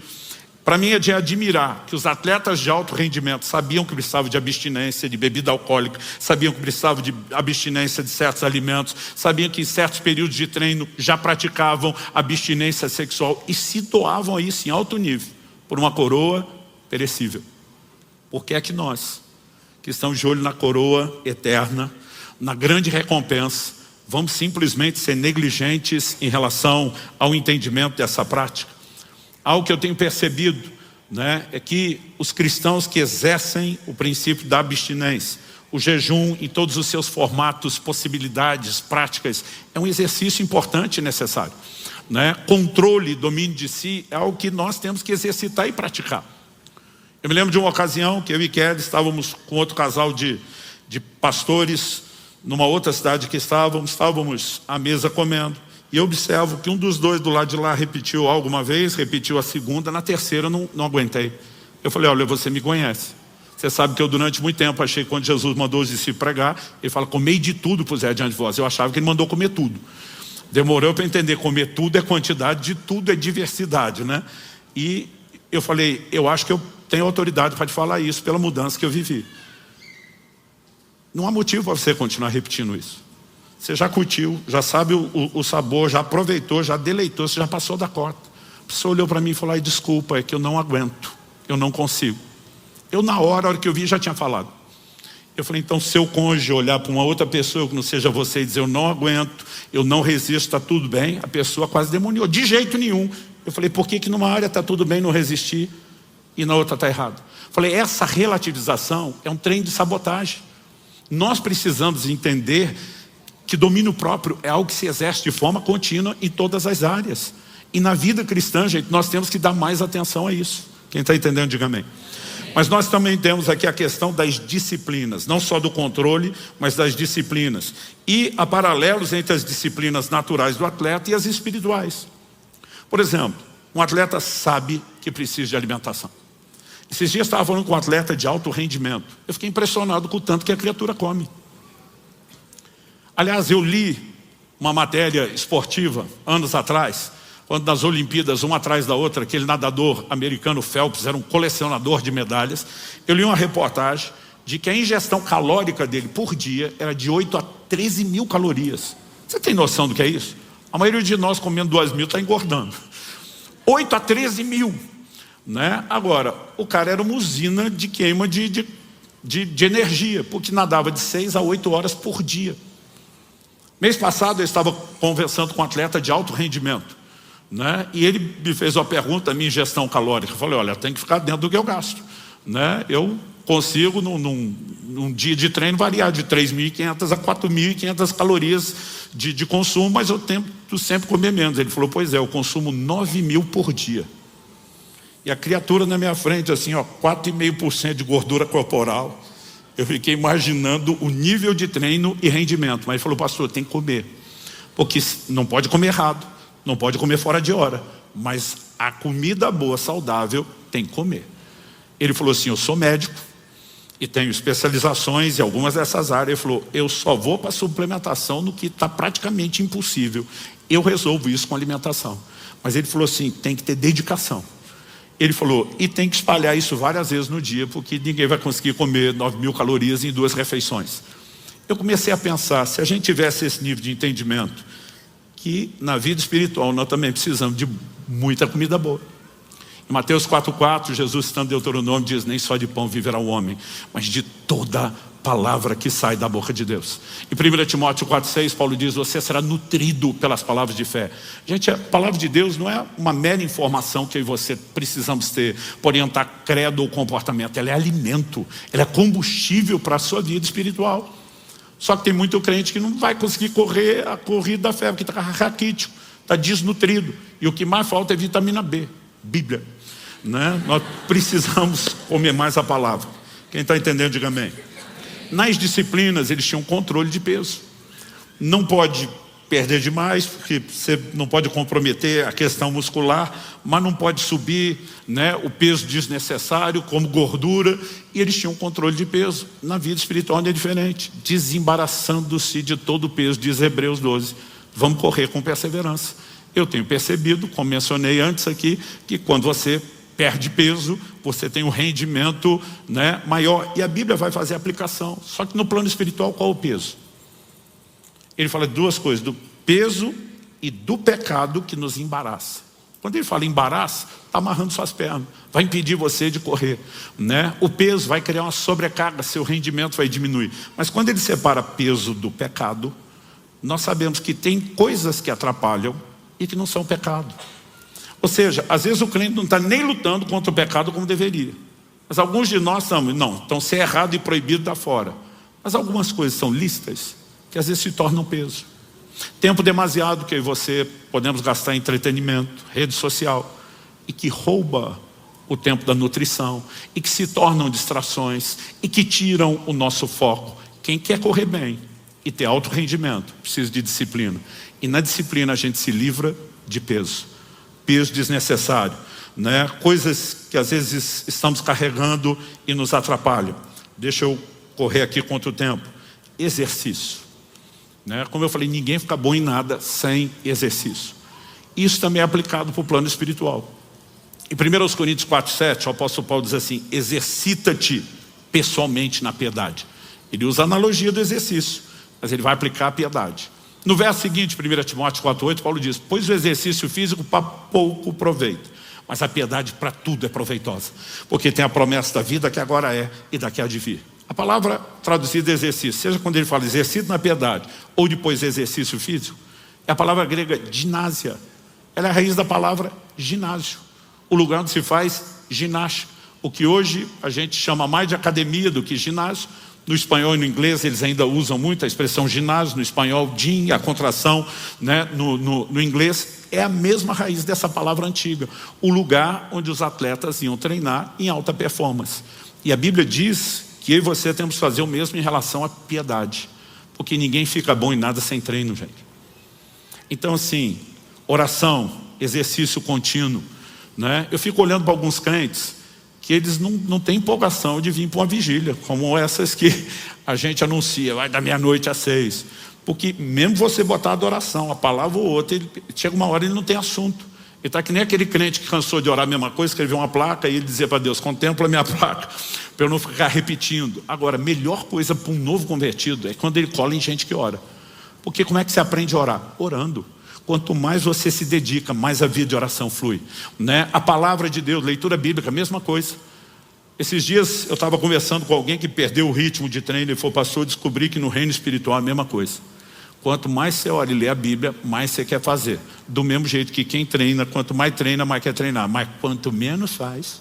Para mim é de admirar que os atletas de alto rendimento sabiam que precisavam de abstinência de bebida alcoólica, sabiam que precisavam de abstinência de certos alimentos, sabiam que em certos períodos de treino já praticavam abstinência sexual e se doavam a isso em alto nível, por uma coroa perecível. Por que é que nós, que estamos de olho na coroa eterna, na grande recompensa, vamos simplesmente ser negligentes em relação ao entendimento dessa prática? Algo que eu tenho percebido, né, é que os cristãos que exercem o princípio da abstinência, o jejum em todos os seus formatos, possibilidades, práticas, é um exercício importante e necessário, né? Controle, domínio de si é algo que nós temos que exercitar e praticar. Eu me lembro de uma ocasião que eu e Kelly estávamos com outro casal de pastores numa outra cidade que estávamos à mesa comendo. E eu observo que um dos dois do lado de lá repetiu alguma vez, repetiu a segunda, na terceira eu não aguentei. Eu falei, olha, você me conhece. Você sabe que eu durante muito tempo achei que quando Jesus mandou os discípulos pregar, ele fala, comei de tudo puser diante de vós. Eu achava que ele mandou comer tudo. Demorou para entender, comer tudo é quantidade, de tudo é diversidade, né? E eu falei, eu acho que eu tenho autoridade para te falar isso pela mudança que eu vivi. Não há motivo para você continuar repetindo isso. Você já curtiu, já sabe o sabor, já aproveitou, já deleitou, você já passou da cota. A pessoa olhou para mim e falou, desculpa, é que eu não aguento, eu não consigo. Eu na hora que eu vi já tinha falado. Eu falei, então seu cônjuge olhar para uma outra pessoa que não seja você e dizer, eu não aguento, eu não resisto, está tudo bem, a pessoa quase demoniou, de jeito nenhum. Eu falei, por que numa área está tudo bem não resistir e na outra está errado? Falei, essa relativização é um trem de sabotagem. Nós precisamos entender que domínio próprio é algo que se exerce de forma contínua em todas as áreas. E na vida cristã, gente, nós temos que dar mais atenção a isso. Quem está entendendo, diga amém. Mas nós também temos aqui a questão das disciplinas, não só do controle, mas das disciplinas. E há paralelos entre as disciplinas naturais do atleta e as espirituais. Por exemplo, um atleta sabe que precisa de alimentação. Esses dias eu estava falando com um atleta de alto rendimento. Eu fiquei impressionado com o tanto que a criatura come. Aliás, eu li uma matéria esportiva, anos atrás, quando nas Olimpíadas, uma atrás da outra, aquele nadador americano Phelps era um colecionador de medalhas. Eu li uma reportagem de que a ingestão calórica dele por dia era de 8 a 13 mil calorias. Você tem noção do que é isso? A maioria de nós comendo 2.000 está engordando. 8 a 13 mil. Né? Agora, o cara era uma usina de queima de energia, porque nadava de 6 a 8 horas por dia. Mês passado eu estava conversando com um atleta de alto rendimento, né? E ele me fez uma pergunta, a minha ingestão calórica. Eu falei, olha, tem que ficar dentro do que eu gasto, né? Eu consigo num dia de treino variar de 3.500 a 4.500 calorias de consumo, mas eu tento sempre comer menos. Ele falou, pois é, eu consumo 9.000 por dia. E a criatura na minha frente, assim, ó, 4,5% de gordura corporal. Eu fiquei imaginando o nível de treino e rendimento. Mas ele falou, pastor, tem que comer. Porque não pode comer errado, não pode comer fora de hora. Mas a comida boa, saudável, tem que comer. Ele falou assim, eu sou médico e tenho especializações em algumas dessas áreas. Ele falou, eu só vou para a suplementação no que está praticamente impossível. Eu resolvo isso com alimentação. Mas ele falou assim, tem que ter dedicação. Ele falou, e tem que espalhar isso várias vezes no dia, porque ninguém vai conseguir comer 9.000 calorias em 2 refeições. Eu comecei a pensar, se a gente tivesse esse nível de entendimento, que na vida espiritual nós também precisamos de muita comida boa. Em Mateus 4,4, Jesus, estando em Deuteronômio, diz, nem só de pão viverá o homem, mas de toda palavra que sai da boca de Deus. Em 1 Timóteo 4,6, Paulo diz, você será nutrido pelas palavras de fé. Gente, a palavra de Deus não é uma mera informação que eu e você precisamos ter para orientar credo ou comportamento. Ela é alimento, ela é combustível para a sua vida espiritual. Só que tem muito crente que não vai conseguir correr a corrida da fé, porque está raquítico, está desnutrido. E o que mais falta é vitamina B, Bíblia, né? Nós precisamos comer mais a palavra. Quem está entendendo, diga amém. nas disciplinas eles tinham controle de peso. Não pode perder demais, porque você não pode comprometer a questão muscular, mas não pode subir, né, o peso desnecessário, como gordura, e eles tinham controle de peso. Na vida espiritual não é diferente, desembaraçando-se de todo o peso, diz Hebreus 12. Vamos correr com perseverança. Eu tenho percebido, como mencionei antes aqui, que quando você perde peso, você tem um rendimento, né, maior, e a Bíblia vai fazer a aplicação. Só que no plano espiritual, qual é o peso? Ele fala de duas coisas, do peso e do pecado que nos embaraça. Quando ele fala embaraça, está amarrando suas pernas, vai impedir você de correr, né? O peso vai criar uma sobrecarga, seu rendimento vai diminuir. Mas quando ele separa peso do pecado, nós sabemos que tem coisas que atrapalham e que não são pecado. Ou seja, às vezes o crente não está nem lutando contra o pecado como deveria. Mas alguns de nós estão se é errado e proibido da fora. Mas algumas coisas são lícitas, que às vezes se tornam peso. Tempo demasiado que eu e você podemos gastar em entretenimento, rede social, e que rouba o tempo da nutrição, e que se tornam distrações, e que tiram o nosso foco. Quem quer correr bem e ter alto rendimento, precisa de disciplina. E na disciplina a gente se livra de peso. Peso desnecessário, né? Coisas que às vezes estamos carregando e nos atrapalham. Deixa eu correr aqui contra o tempo. Exercício. Como eu falei, ninguém fica bom em nada sem exercício. Isso também é aplicado para o plano espiritual. Em 1 Coríntios 4:7, o apóstolo Paulo diz assim: exercita-te pessoalmente na piedade. Ele usa a analogia do exercício, mas ele vai aplicar a piedade. No verso seguinte, 1 Timóteo 4:8, Paulo diz: pois o exercício físico para pouco proveito, mas a piedade para tudo é proveitosa, porque tem a promessa da vida que agora é e daqui há de vir. A palavra traduzida exercício, seja quando ele fala exercício na piedade, ou depois exercício físico, é a palavra grega ginásia. Ela é a raiz da palavra ginásio, o lugar onde se faz ginástica. O que hoje a gente chama mais de academia do que ginásio. No espanhol e no inglês eles ainda usam muito a expressão ginásio. No espanhol, gym, a contração, né? No inglês é a mesma raiz dessa palavra antiga. O lugar onde os atletas iam treinar em alta performance. E a Bíblia diz que eu e você temos que fazer o mesmo em relação à piedade. Porque ninguém fica bom em nada sem treino, gente. Então assim, oração, exercício contínuo, né? Eu fico olhando para alguns crentes que eles não têm empolgação de vir para uma vigília, como essas que a gente anuncia, vai da meia-noite às 6. Porque mesmo você botar adoração, a palavra ou outra, chega uma hora e ele não tem assunto. Ele está que nem aquele crente que cansou de orar a mesma coisa, escreveu uma placa e ele dizia para Deus: contempla a minha placa, para eu não ficar repetindo. Agora, a melhor coisa para um novo convertido é quando ele cola em gente que ora. Porque como é que você aprende a orar? Orando. Quanto mais você se dedica, mais a vida de oração flui, né? A palavra de Deus, leitura bíblica, a mesma coisa. Esses dias eu estava conversando com alguém que perdeu o ritmo de treino e foi pastor, descobri que no reino espiritual é a mesma coisa. Quanto mais você ora e lê a Bíblia, mais você quer fazer. Do mesmo jeito que quem treina, quanto mais treina, mais quer treinar. Mas quanto menos faz,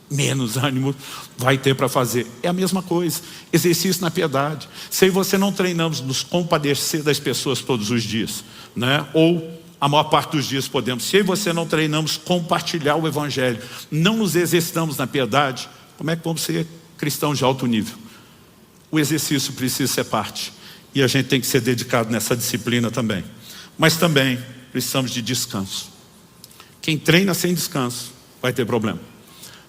menos ânimo vai ter para fazer. É a mesma coisa. Exercício na piedade. Se eu e você não treinamos nos compadecer das pessoas todos os dias, né? Ou a maior parte dos dias podemos. Se eu e você não treinamos compartilhar o Evangelho, não nos exercitamos na piedade, como é que vamos ser cristãos de alto nível? O exercício precisa ser parte. E a gente tem que ser dedicado nessa disciplina também. Mas também precisamos de descanso. Quem treina sem descanso vai ter problema,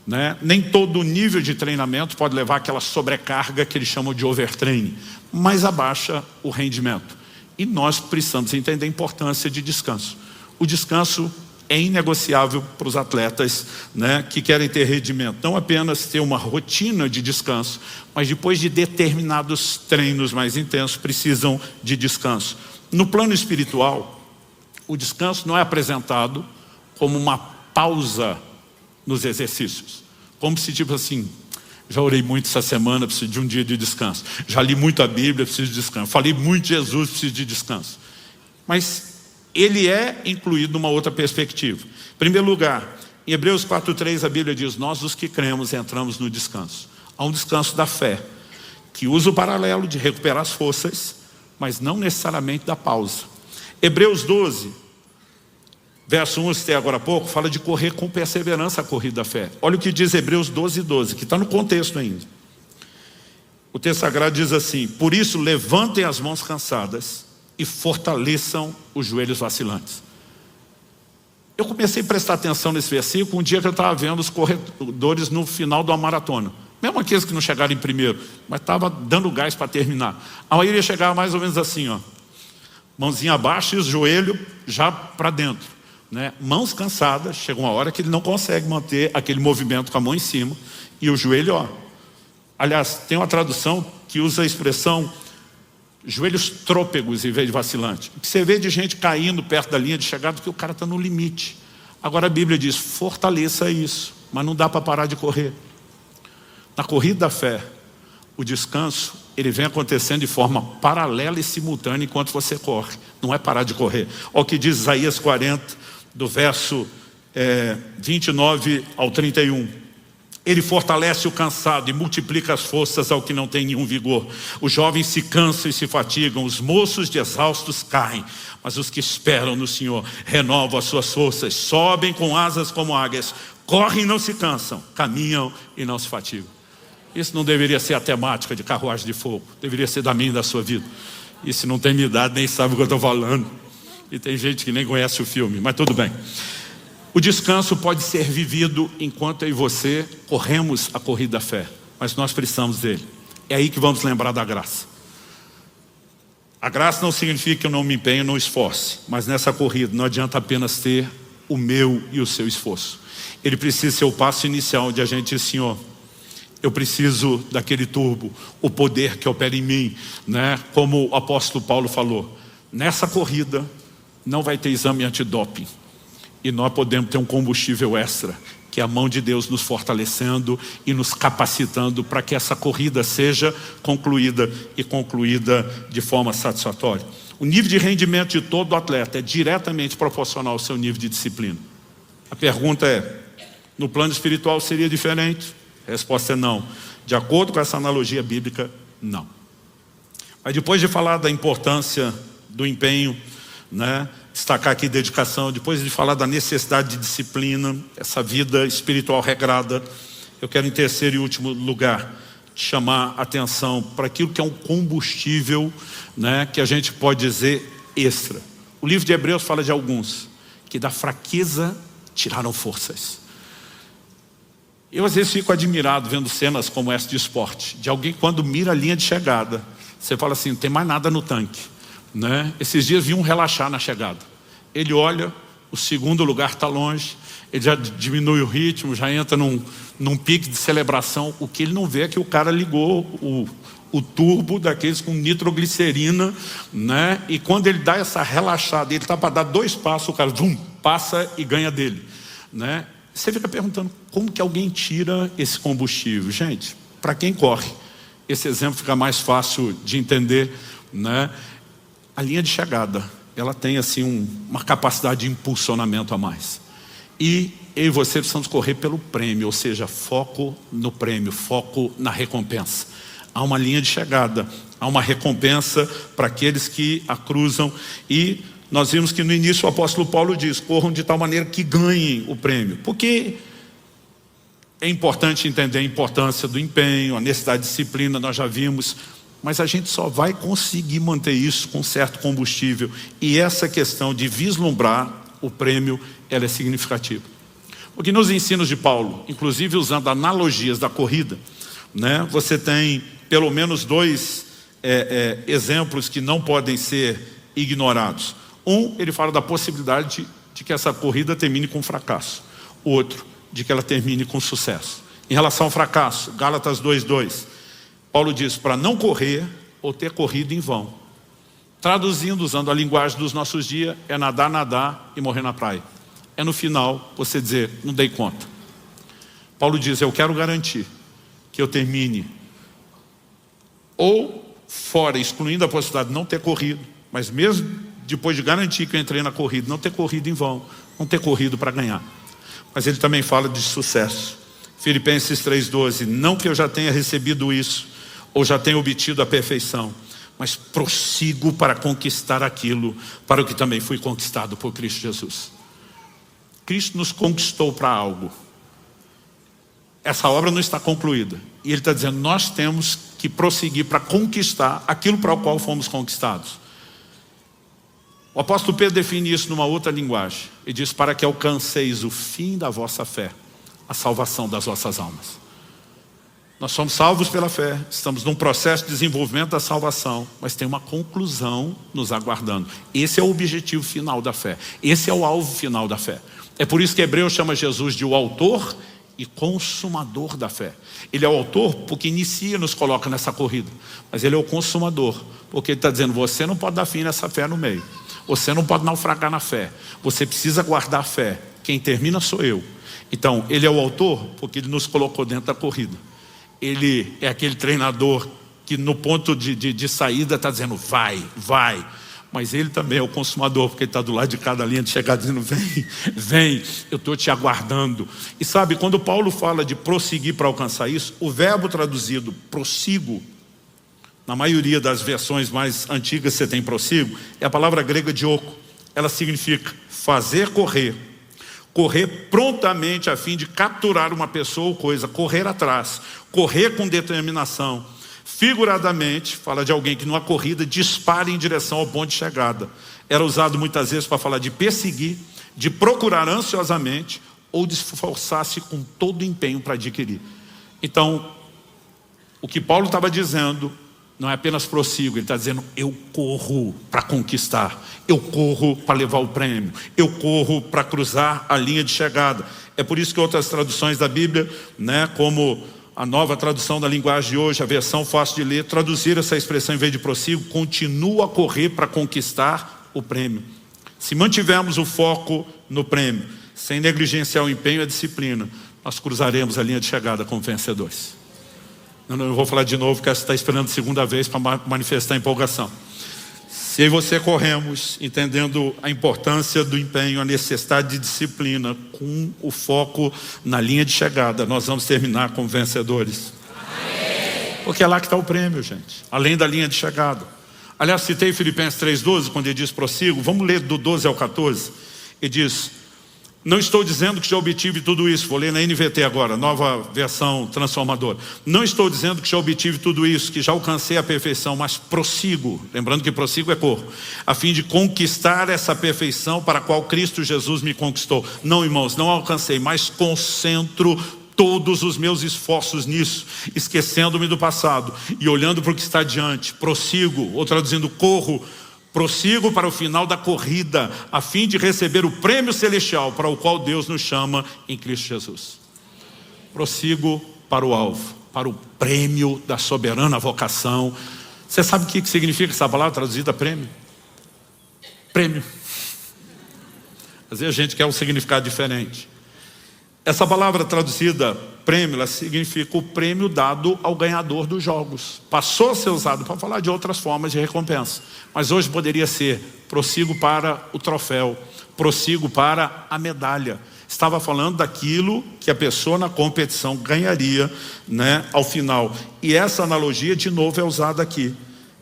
né? Nem todo nível de treinamento pode levar àquela sobrecarga que eles chamam de overtraining, mas abaixa o rendimento. E nós precisamos entender a importância de descanso. O descanso é inegociável para os atletas, né, que querem ter rendimento. Não apenas ter uma rotina de descanso, mas depois de determinados treinos mais intensos, precisam de descanso. No plano espiritual, o descanso não é apresentado como uma pausa nos exercícios. Como se tipo assim, já orei muito essa semana, preciso de um dia de descanso. Já li muito a Bíblia, preciso de descanso. Falei muito de Jesus, preciso de descanso. Mas ele é incluído numa outra perspectiva. Em primeiro lugar, em Hebreus 4:3 a Bíblia diz: nós os que cremos entramos no descanso. Há um descanso da fé, que usa o paralelo de recuperar as forças, mas não necessariamente da pausa. Hebreus 12, verso 1, eu citei agora há pouco, fala de correr com perseverança a corrida da fé. Olha o que diz Hebreus 12:12, que está no contexto ainda. O texto sagrado diz assim: por isso levantem as mãos cansadas e fortaleçam os joelhos vacilantes. Eu comecei a prestar atenção nesse versículo um dia que eu estava vendo os corredores no final de uma maratona. Mesmo aqueles que não chegaram em primeiro, mas estava dando gás para terminar. A maioria chegava mais ou menos assim, ó, mãozinha abaixo e o joelho já para dentro, né? Mãos cansadas, chega uma hora que ele não consegue manter aquele movimento com a mão em cima e o joelho, ó. Aliás, tem uma tradução que usa a expressão joelhos trôpegos em vez de vacilante. O que você vê de gente caindo perto da linha de chegada porque o cara está no limite. Agora a Bíblia diz: fortaleça isso, mas não dá para parar de correr. Na corrida da fé, o descanso, ele vem acontecendo de forma paralela e simultânea enquanto você corre. Não é parar de correr. Olha o que diz Isaías 40, do verso 29 ao 31. Ele fortalece o cansado e multiplica as forças ao que não tem nenhum vigor. Os jovens se cansam e se fatigam, os moços de exaustos caem. Mas os que esperam no Senhor renovam as suas forças, sobem com asas como águias, correm e não se cansam, caminham e não se fatigam. Isso não deveria ser a temática de Carruagem de Fogo, deveria ser da minha e da sua vida. E se não tem minha idade, nem sabe o que eu estou falando. E tem gente que nem conhece o filme, mas tudo bem. O descanso pode ser vivido enquanto eu e você corremos a corrida da fé, mas nós precisamos dele. É aí que vamos lembrar da graça. A graça não significa que eu não me empenho, não esforce, mas nessa corrida não adianta apenas ter o meu e o seu esforço. Ele precisa ser o passo inicial onde a gente diz: Senhor, eu preciso daquele turbo, o poder que opera em mim, né? Como o apóstolo Paulo falou, nessa corrida não vai ter exame antidoping. E nós podemos ter um combustível extra, que é a mão de Deus nos fortalecendo e nos capacitando para que essa corrida seja concluída e concluída de forma satisfatória. O nível de rendimento de todo atleta é diretamente proporcional ao seu nível de disciplina. A pergunta é: no plano espiritual seria diferente? A resposta é não. De acordo com essa analogia bíblica, não. Mas depois de falar da importância do empenho, né, destacar aqui dedicação, depois de falar da necessidade de disciplina, essa vida espiritual regrada, eu quero em terceiro e último lugar chamar atenção para aquilo que é um combustível, né, que a gente pode dizer extra. O livro de Hebreus fala de alguns que da fraqueza tiraram forças. Eu às vezes fico admirado vendo cenas como essa de esporte, de alguém quando mira a linha de chegada, você fala assim: não tem mais nada no tanque, né? Esses dias vi um relaxar na chegada. Ele olha, o segundo lugar está longe, ele já diminui o ritmo, já entra num pique de celebração. O que ele não vê é que o cara ligou o turbo daqueles com nitroglicerina, né? E quando ele dá essa relaxada, ele está para dar 2 passos, o cara passa e ganha dele, né? Você fica perguntando, como que alguém tira esse combustível? Gente, para quem corre, esse exemplo fica mais fácil de entender, né? A linha de chegada, ela tem assim uma capacidade de impulsionamento a mais. E eu e você precisamos correr pelo prêmio, ou seja, foco no prêmio, foco na recompensa. Há uma linha de chegada, há uma recompensa para aqueles que a cruzam. E nós vimos que no início o apóstolo Paulo diz: corram de tal maneira que ganhem o prêmio. Porque é importante entender a importância do empenho, a necessidade de disciplina, nós já vimos. Mas a gente só vai conseguir manter isso com certo combustível. E essa questão de vislumbrar o prêmio, ela é significativa. Porque nos ensinos de Paulo, inclusive usando analogias da corrida, né, você tem pelo menos 2 exemplos que não podem ser ignorados. Ele fala da possibilidade de que essa corrida termine com fracasso. O outro, de que ela termine com sucesso. Em relação ao fracasso, Gálatas 2:2, Paulo diz: para não correr ou ter corrido em vão. Traduzindo, usando a linguagem dos nossos dias, é nadar e morrer na praia. É no final você dizer: não dei conta. Paulo diz: eu quero garantir que eu termine ou fora, excluindo a possibilidade de não ter corrido, mas mesmo depois de garantir que eu entrei na corrida, não ter corrido em vão, não ter corrido para ganhar. Mas ele também fala de sucesso. Filipenses 3:12, não que eu já tenha recebido isso, ou já tenha obtido a perfeição, mas prossigo para conquistar aquilo para o que também fui conquistado por Cristo Jesus. Cristo nos conquistou para algo. Essa obra não está concluída. E Ele está dizendo: nós temos que prosseguir para conquistar aquilo para o qual fomos conquistados. O apóstolo Pedro define isso numa outra linguagem. Ele diz: para que alcanceis o fim da vossa fé, a salvação das vossas almas. Nós somos salvos pela fé, estamos num processo de desenvolvimento da salvação, mas tem uma conclusão nos aguardando. Esse é o objetivo final da fé, esse é o alvo final da fé. É por isso que Hebreus chama Jesus de o autor e consumador da fé. Ele é o autor porque inicia e nos coloca nessa corrida, mas ele é o consumador, porque ele está dizendo: você não pode dar fim nessa fé no meio, você não pode naufragar na fé, você precisa guardar a fé, quem termina sou eu. Então ele é o autor porque ele nos colocou dentro da corrida. Ele é aquele treinador que no ponto de saída está dizendo: vai, vai. Mas ele também é o consumador, porque ele está do lado de cada linha de chegada dizendo: vem, vem, eu estou te aguardando. E sabe, quando Paulo fala de prosseguir para alcançar isso, o verbo traduzido prossigo, na maioria das versões mais antigas você tem prossigo, é a palavra grega dioko. Ela significa fazer correr, correr prontamente a fim de capturar uma pessoa ou coisa, correr atrás, correr com determinação. Figuradamente, fala de alguém que numa corrida dispara em direção ao ponto de chegada. Era usado muitas vezes para falar de perseguir, de procurar ansiosamente ou de esforçar-se com todo o empenho para adquirir. Então, o que Paulo estava dizendo não é apenas prossigo, ele está dizendo: eu corro para conquistar, eu corro para levar o prêmio, eu corro para cruzar a linha de chegada. É por isso que outras traduções da Bíblia, como a nova tradução da linguagem de hoje, a versão fácil de ler, traduzir essa expressão em vez de prossigo: continua a correr para conquistar o prêmio. Se mantivermos o foco no prêmio, sem negligenciar o empenho e a disciplina, nós cruzaremos a linha de chegada como vencedores. Eu vou falar de novo, porque você está esperando a segunda vez para manifestar empolgação. Se eu e você corremos, entendendo a importância do empenho, a necessidade de disciplina, com o foco na linha de chegada, nós vamos terminar como vencedores. Amém. Porque é lá que está o prêmio, gente, além da linha de chegada. Aliás, citei Filipenses 3,12, quando ele diz prossigo. Vamos ler do 12 ao 14. Ele diz: não estou dizendo que já obtive tudo isso. Vou ler na NVT agora, nova versão transformadora. Não estou dizendo que já obtive tudo isso, que já alcancei a perfeição, mas prossigo, lembrando que prossigo é corro, a fim de conquistar essa perfeição para a qual Cristo Jesus me conquistou. Não, irmãos, não alcancei, mas concentro todos os meus esforços nisso, esquecendo-me do passado e olhando para o que está adiante. Prossigo, ou traduzindo, corro, prossigo para o final da corrida, a fim de receber o prêmio celestial para o qual Deus nos chama em Cristo Jesus. Prossigo para o alvo, para o prêmio da soberana vocação. Você sabe o que significa essa palavra traduzida prêmio? Prêmio. Às vezes a gente quer um significado diferente. Essa palavra traduzida prêmio, ela significa o prêmio dado ao ganhador dos jogos. Passou a ser usado para falar de outras formas de recompensa, mas hoje poderia ser prossigo para o troféu, prossigo para a medalha. Estava falando daquilo que a pessoa na competição ganharia, ao final. E essa analogia de novo é usada aqui.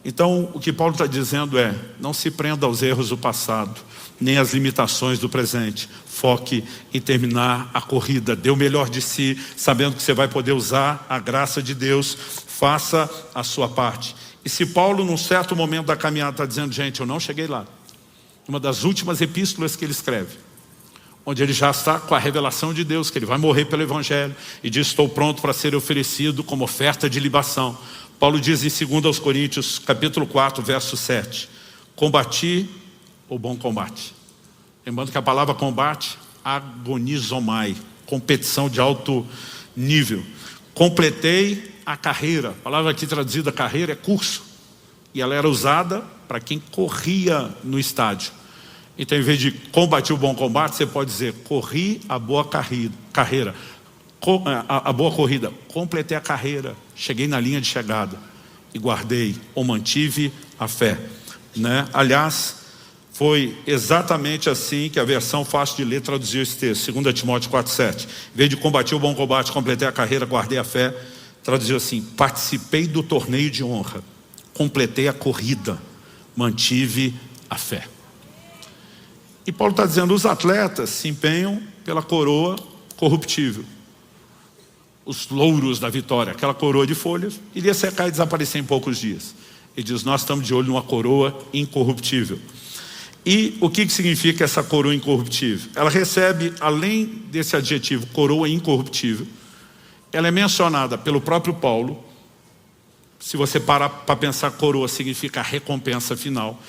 Então o que Paulo está dizendo é: não se prenda aos erros do passado, nem às limitações do presente. Foque em terminar a corrida, dê o melhor de si, sabendo que você vai poder usar a graça de Deus. Faça a sua parte. E se Paulo num certo momento da caminhada está dizendo: gente, eu não cheguei lá, uma das últimas epístolas que ele escreve, onde ele já está com a revelação de Deus, que ele vai morrer pelo Evangelho, e diz: estou pronto para ser oferecido como oferta de libação. Paulo diz em 2 Coríntios, capítulo 4, verso 7, combati o bom combate. Lembrando que a palavra combate, agonizomai, competição de alto nível. Completei a carreira. A palavra aqui traduzida carreira é curso. E ela era usada para quem corria no estádio. Então, em vez de combati o bom combate, você pode dizer: corri a boa carreira. A boa corrida. Completei a carreira. Cheguei na linha de chegada. E guardei ou mantive a fé. Aliás, foi exatamente assim que a versão fácil de ler traduziu esse texto. 2 Timóteo 4,7. Em vez de combati o bom combate, completei a carreira, guardei a fé, traduziu assim: participei do torneio de honra, completei a corrida, mantive a fé. E Paulo está dizendo: os atletas se empenham pela coroa corruptível. os louros da vitória, aquela coroa de folhas, iria secar e desaparecer em poucos dias. Ele diz, nós estamos de olho numa coroa incorruptível. E o que significa essa coroa incorruptível? Ela recebe, além desse adjetivo, coroa incorruptível, ela é mencionada pelo próprio Paulo. Se você parar para pensar, coroa significa a recompensa final.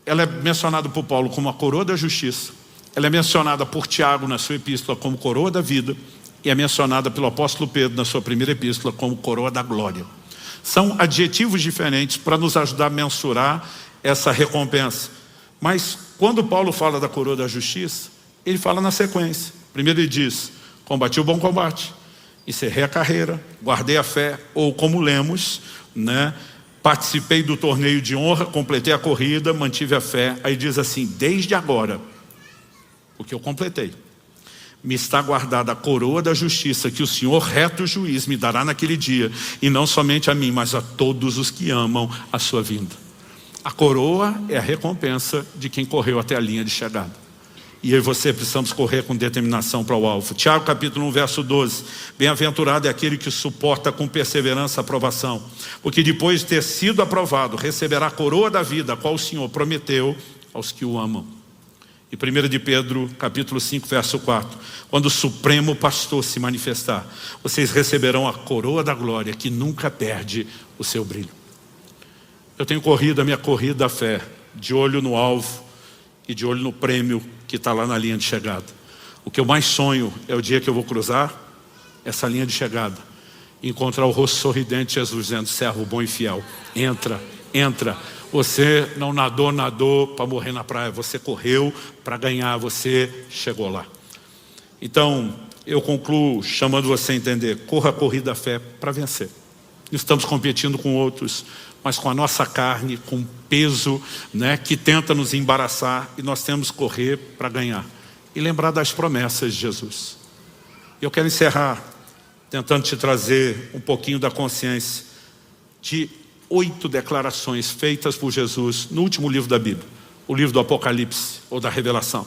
Ela é mencionada por Paulo como a coroa da justiça. Ela é mencionada por Tiago na sua epístola como coroa da vida. E é mencionada pelo apóstolo Pedro na sua primeira epístola como coroa da glória. São adjetivos diferentes para nos ajudar a mensurar essa recompensa. Mas quando Paulo fala da coroa da justiça, ele fala na sequência. Primeiro ele diz, combati o bom combate, encerrei a carreira, guardei a fé, ou como lemos, né, participei do torneio de honra, completei a corrida, mantive a fé. Aí diz assim, desde agora, porque eu completei, me está guardada a coroa da justiça que o Senhor reto juiz me dará naquele dia, e não somente a mim, mas a todos os que amam a sua vinda. A coroa é a recompensa de quem correu até a linha de chegada. E eu e você precisamos correr com determinação para o alvo. Tiago capítulo 1, verso 12. Bem-aventurado é aquele que suporta com perseverança a aprovação, porque depois de ter sido aprovado, receberá a coroa da vida, a qual o Senhor prometeu aos que o amam. E 1 de Pedro capítulo 5, verso 4. Quando o Supremo Pastor se manifestar, vocês receberão a coroa da glória que nunca perde o seu brilho. Eu tenho corrido a minha corrida da fé, de olho no alvo e de olho no prêmio que está lá na linha de chegada. O que eu mais sonho é o dia que eu vou cruzar essa linha de chegada e encontrar o rosto sorridente de Jesus dizendo, servo bom e fiel, entra, entra. Você não nadou para morrer na praia, você correu para ganhar, você chegou lá. Então, eu concluo chamando você a entender, corra a corrida da fé para vencer. Não estamos competindo com outros, mas com a nossa carne, com um peso, né, que tenta nos embaraçar, e nós temos que correr para ganhar. E lembrar das promessas de Jesus. Eu quero encerrar tentando te trazer um pouquinho da consciência de 8 declarações feitas por Jesus no último livro da Bíblia, o livro do Apocalipse ou da Revelação.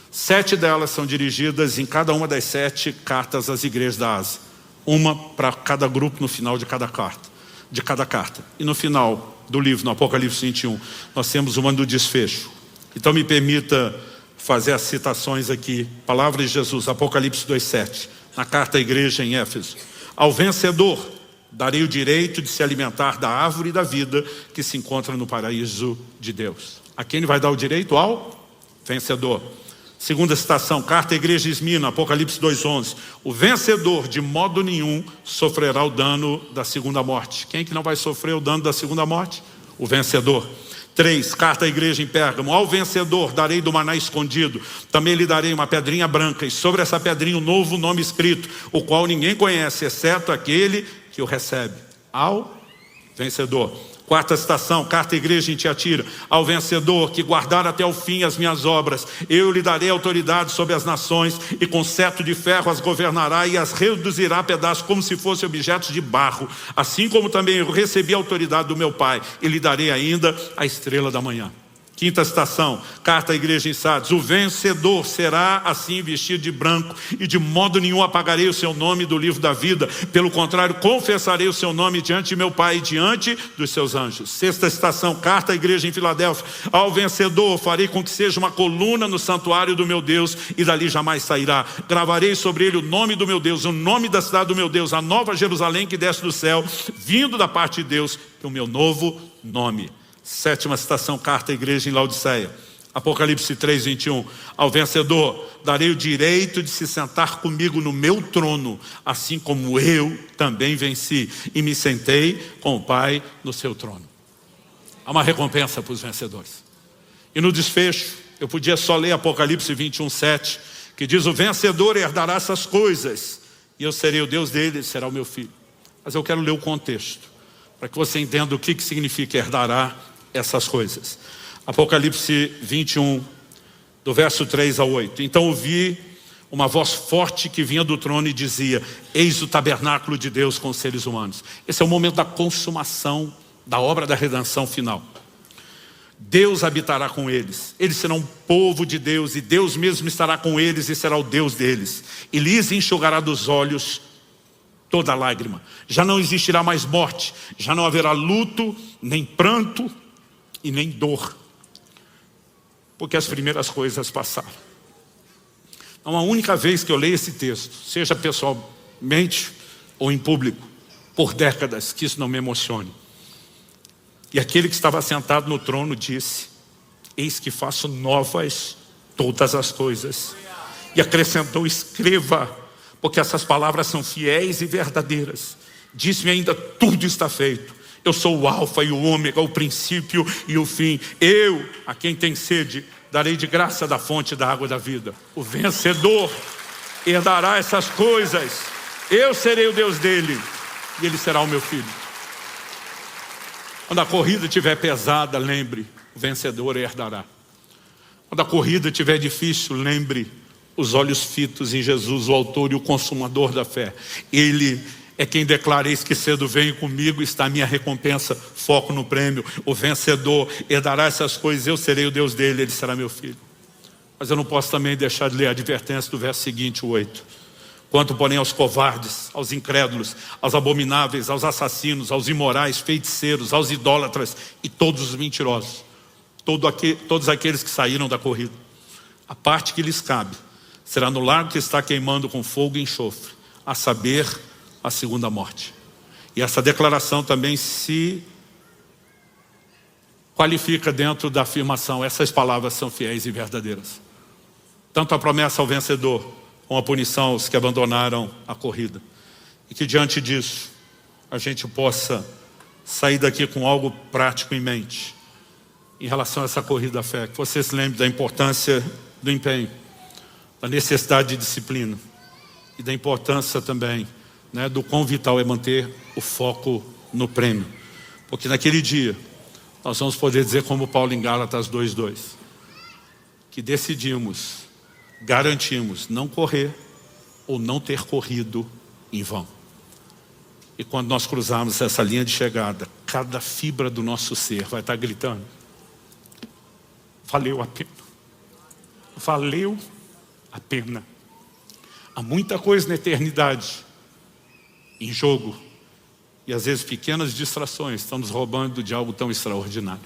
7 delas são dirigidas em cada uma das 7 cartas às igrejas da Ásia. Uma para cada grupo no final de cada carta. E no final do livro, no Apocalipse 21, nós temos uma do desfecho. Então me permita fazer as citações aqui. Palavras de Jesus, Apocalipse 2,7, na carta à igreja em Éfeso. Ao vencedor darei o direito de se alimentar da árvore da vida que se encontra no paraíso de Deus. A quem ele vai dar o direito? Ao vencedor. Segunda citação, carta à igreja de Esmirna, Apocalipse 2,11. O vencedor de modo nenhum sofrerá o dano da segunda morte. Quem que não vai sofrer o dano da segunda morte? O vencedor. 3, carta à igreja em Pérgamo. Ao vencedor darei do maná escondido. Também lhe darei uma pedrinha branca, e sobre essa pedrinha um novo nome escrito, o qual ninguém conhece, exceto aquele que o recebe. Ao vencedor. 4ª citação, carta à igreja em Tiatira. Ao vencedor que guardar até o fim as minhas obras, eu lhe darei autoridade sobre as nações, e com cetro de ferro as governará e as reduzirá a pedaços como se fossem objetos de barro. Assim como também eu recebi a autoridade do meu Pai, e lhe darei ainda a estrela da manhã. 5ª citação, carta à igreja em Sardes. O vencedor será assim vestido de branco, e de modo nenhum apagarei o seu nome do livro da vida. Pelo contrário, confessarei o seu nome diante de meu Pai e diante dos seus anjos. 6ª citação, carta à igreja em Filadélfia. Ao vencedor farei com que seja uma coluna no santuário do meu Deus, e dali jamais sairá. Gravarei sobre ele o nome do meu Deus, o nome da cidade do meu Deus, a nova Jerusalém que desce do céu, vindo da parte de Deus, e o meu novo nome. 7ª citação, carta à igreja em Laodiceia, Apocalipse 3:21. Ao vencedor darei o direito de se sentar comigo no meu trono, assim como eu também venci e me sentei com o Pai no seu trono. Há uma recompensa para os vencedores. E no desfecho, eu podia só ler Apocalipse 21:7, que diz, o vencedor herdará essas coisas, e eu serei o Deus dele, ele será o meu filho. Mas eu quero ler o contexto, para que você entenda o que significa herdará essas coisas. Apocalipse 21, do verso 3 ao 8. Então ouvi uma voz forte que vinha do trono e dizia, eis o tabernáculo de Deus com os seres humanos. Esse é o momento da consumação da obra da redenção final. Deus habitará com eles. Eles serão um povo de Deus e Deus mesmo estará com eles e será o Deus deles. E lhes enxugará dos olhos toda lágrima. Já não existirá mais morte, já não haverá luto, nem pranto e nem dor, porque as primeiras coisas passaram. Então, a única vez que eu leio esse texto, seja pessoalmente ou em público, por décadas, que isso não me emocione. E aquele que estava sentado no trono disse: eis que faço novas todas as coisas. E acrescentou: escreva, porque essas palavras são fiéis e verdadeiras. Disse-me ainda: tudo está feito. Eu sou o alfa e o ômega, o princípio e o fim. Eu, a quem tem sede, darei de graça da fonte da água da vida. O vencedor herdará essas coisas. Eu serei o Deus dele e ele será o meu filho. Quando a corrida estiver pesada, lembre, o vencedor herdará. Quando a corrida estiver difícil, lembre, os olhos fitos em Jesus, o autor e o consumador da fé. Ele é quem declara: eis que cedo venho, comigo está a minha recompensa. Foco no prêmio. O vencedor herdará essas coisas. Eu serei o Deus dele, ele será meu filho. Mas eu não posso também deixar de ler a advertência do verso seguinte, o 8. Quanto, porém, aos covardes, aos incrédulos, aos abomináveis, aos assassinos, aos imorais, feiticeiros, aos idólatras e todos os mentirosos, todos aqueles que saíram da corrida, a parte que lhes cabe será no lago que está queimando com fogo e enxofre, a saber, a segunda morte. E essa declaração também se qualifica dentro da afirmação: essas palavras são fiéis e verdadeiras. Tanto a promessa ao vencedor, com a punição aos que abandonaram a corrida. E que diante disso, a gente possa sair daqui com algo prático em mente, em relação a essa corrida da fé. Que você se lembre da importância do empenho, da necessidade de disciplina e da importância também, do quão vital é manter o foco no prêmio. Porque naquele dia, nós vamos poder dizer como Paulo em Gálatas 2:2, que decidimos, garantimos não correr ou não ter corrido em vão. E quando nós cruzarmos essa linha de chegada, cada fibra do nosso ser vai estar gritando: valeu a pena. Valeu a pena. Há muita coisa na eternidade em jogo. E às vezes pequenas distrações estão nos roubando de algo tão extraordinário.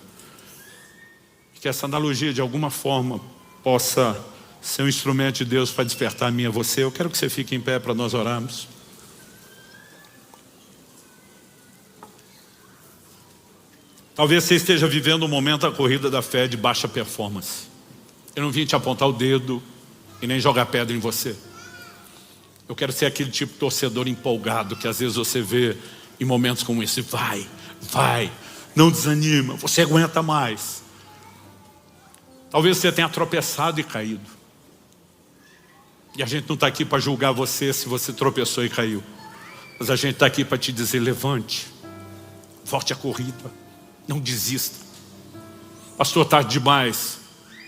Que essa analogia de alguma forma possa ser um instrumento de Deus para despertar a mim e a você. Eu quero que você fique em pé para nós orarmos. Talvez você esteja vivendo um momento da corrida da fé de baixa performance. Eu não vim te apontar o dedo e nem jogar pedra em você. Eu quero ser aquele tipo de torcedor empolgado que às vezes você vê em momentos como esse. Vai, não desanima, você aguenta mais. Talvez você tenha tropeçado e caído. E a gente não está aqui para julgar você se você tropeçou e caiu. Mas a gente está aqui para te dizer: levante, volte à corrida, não desista. Pastor, tarde demais,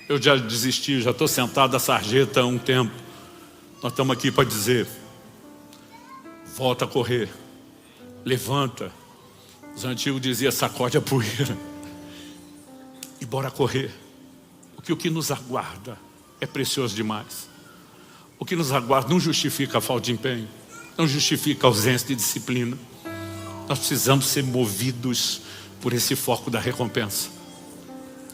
eu já desisti, já estou sentado na sarjeta há um tempo. Nós estamos aqui para dizer: volta a correr, levanta. Os antigos diziam: sacode a poeira e bora correr. Porque o que nos aguarda é precioso demais. O que nos aguarda não justifica a falta de empenho, não justifica a ausência de disciplina. Nós precisamos ser movidos por esse foco da recompensa.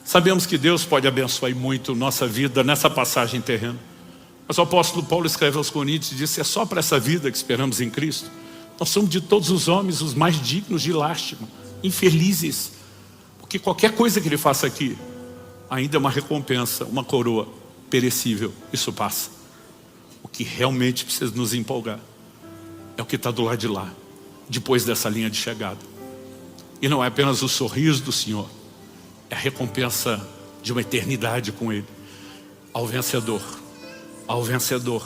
Sabemos que Deus pode abençoar muito nossa vida nessa passagem terrena. Mas o apóstolo Paulo escreve aos Coríntios e disse: é só para essa vida que esperamos em Cristo. Nós somos de todos os homens os mais dignos de lástima, infelizes. Porque qualquer coisa que ele faça aqui ainda é uma recompensa, uma coroa perecível. Isso passa. O que realmente precisa nos empolgar é o que está do lado de lá, depois dessa linha de chegada. E não é apenas o sorriso do Senhor, é a recompensa de uma eternidade com Ele. Ao vencedor, ao vencedor,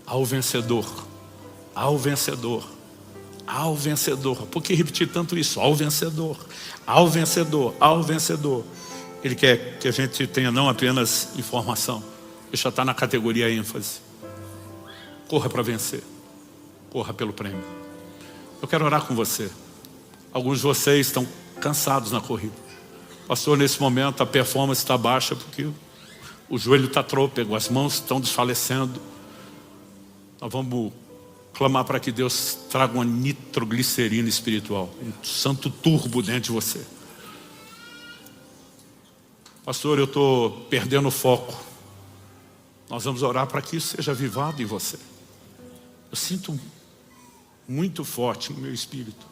ao vencedor, ao vencedor, ao vencedor. Por que repetir tanto isso? Ao vencedor, ao vencedor, ao vencedor. Ele quer que a gente tenha não apenas informação, isso já está na categoria ênfase. Corra para vencer, corra pelo prêmio. Eu quero orar com você. Alguns de vocês estão cansados na corrida. Pastor, nesse momento a performance está baixa porque o joelho está trôpego, as mãos estão desfalecendo. Nós vamos clamar para que Deus traga uma nitroglicerina espiritual, um santo turbo dentro de você. Pastor, eu estou perdendo o foco. Nós vamos orar para que isso seja avivado em você. Eu sinto muito forte no meu espírito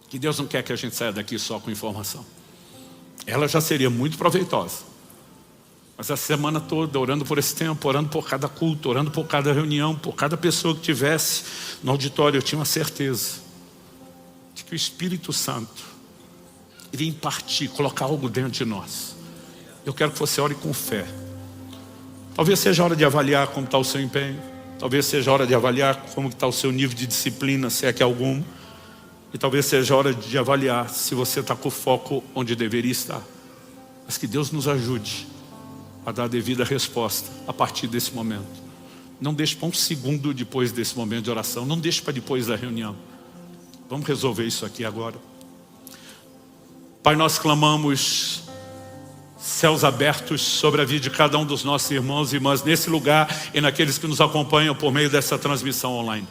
que Deus não quer que a gente saia daqui só com informação. Ela já seria muito proveitosa, mas a semana toda orando por esse tempo, orando por cada culto, orando por cada reunião, por cada pessoa que tivesse no auditório, eu tinha uma certeza de que o Espírito Santo iria impartir, colocar algo dentro de nós. Eu quero que você ore com fé. Talvez seja a hora de avaliar como está o seu empenho. Talvez seja a hora de avaliar como está o seu nível de disciplina, se é que é algum. E talvez seja a hora de avaliar se você está com o foco onde deveria estar. Mas que Deus nos ajude a dar a devida resposta a partir desse momento. Não deixe para um segundo depois desse momento de oração. Não deixe para depois da reunião. Vamos resolver isso aqui agora. Pai, nós clamamos céus abertos sobre a vida de cada um dos nossos irmãos e irmãs nesse lugar e naqueles que nos acompanham por meio dessa transmissão online.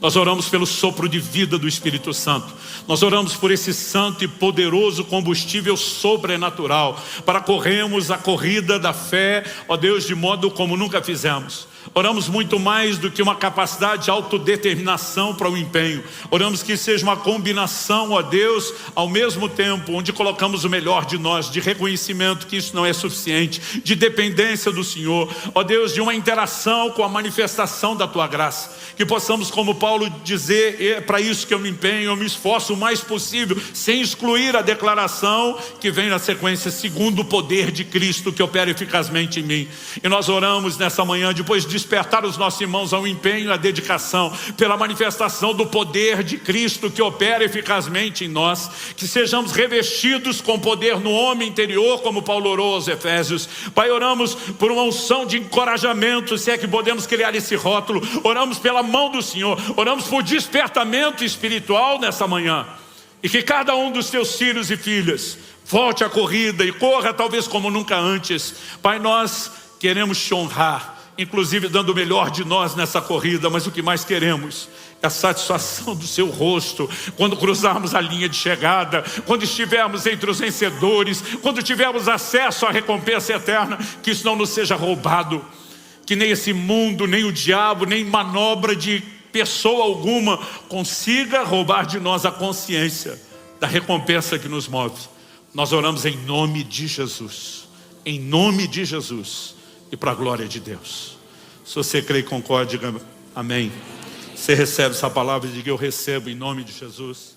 Nós oramos pelo sopro de vida do Espírito Santo. Nós oramos por esse santo e poderoso combustível sobrenatural para corrermos a corrida da fé, ó Deus, de modo como nunca fizemos. Oramos muito mais do que uma capacidade de autodeterminação para o empenho. Oramos que seja uma combinação, ó Deus, ao mesmo tempo, onde colocamos o melhor de nós, de reconhecimento que isso não é suficiente, de dependência do Senhor, ó Deus, de uma interação com a manifestação da Tua graça. Que possamos, como Paulo, dizer, é para isso que eu me empenho, eu me esforço o mais possível, sem excluir a declaração que vem na sequência, segundo o poder de Cristo que opera eficazmente em mim. E nós oramos nessa manhã, depois de despertar os nossos irmãos ao empenho e à dedicação, pela manifestação do poder de Cristo que opera eficazmente em nós, que sejamos revestidos com poder no homem interior, como Paulo orou aos Efésios. Pai, oramos por uma unção de encorajamento, se é que podemos criar esse rótulo. Oramos pela mão do Senhor, oramos por despertamento espiritual nessa manhã, e que cada um dos teus filhos e filhas volte à corrida e corra talvez como nunca antes. Pai, nós queremos te honrar, inclusive dando o melhor de nós nessa corrida, mas o que mais queremos é a satisfação do seu rosto, quando cruzarmos a linha de chegada, quando estivermos entre os vencedores, quando tivermos acesso à recompensa eterna, que isso não nos seja roubado, que nem esse mundo, nem o diabo, nem manobra de pessoa alguma consiga roubar de nós a consciência da recompensa que nos move. Nós oramos em nome de Jesus, em nome de Jesus, e para a glória de Deus. Se você crê e concorda, diga amém. Você recebe essa palavra e diga: eu recebo em nome de Jesus.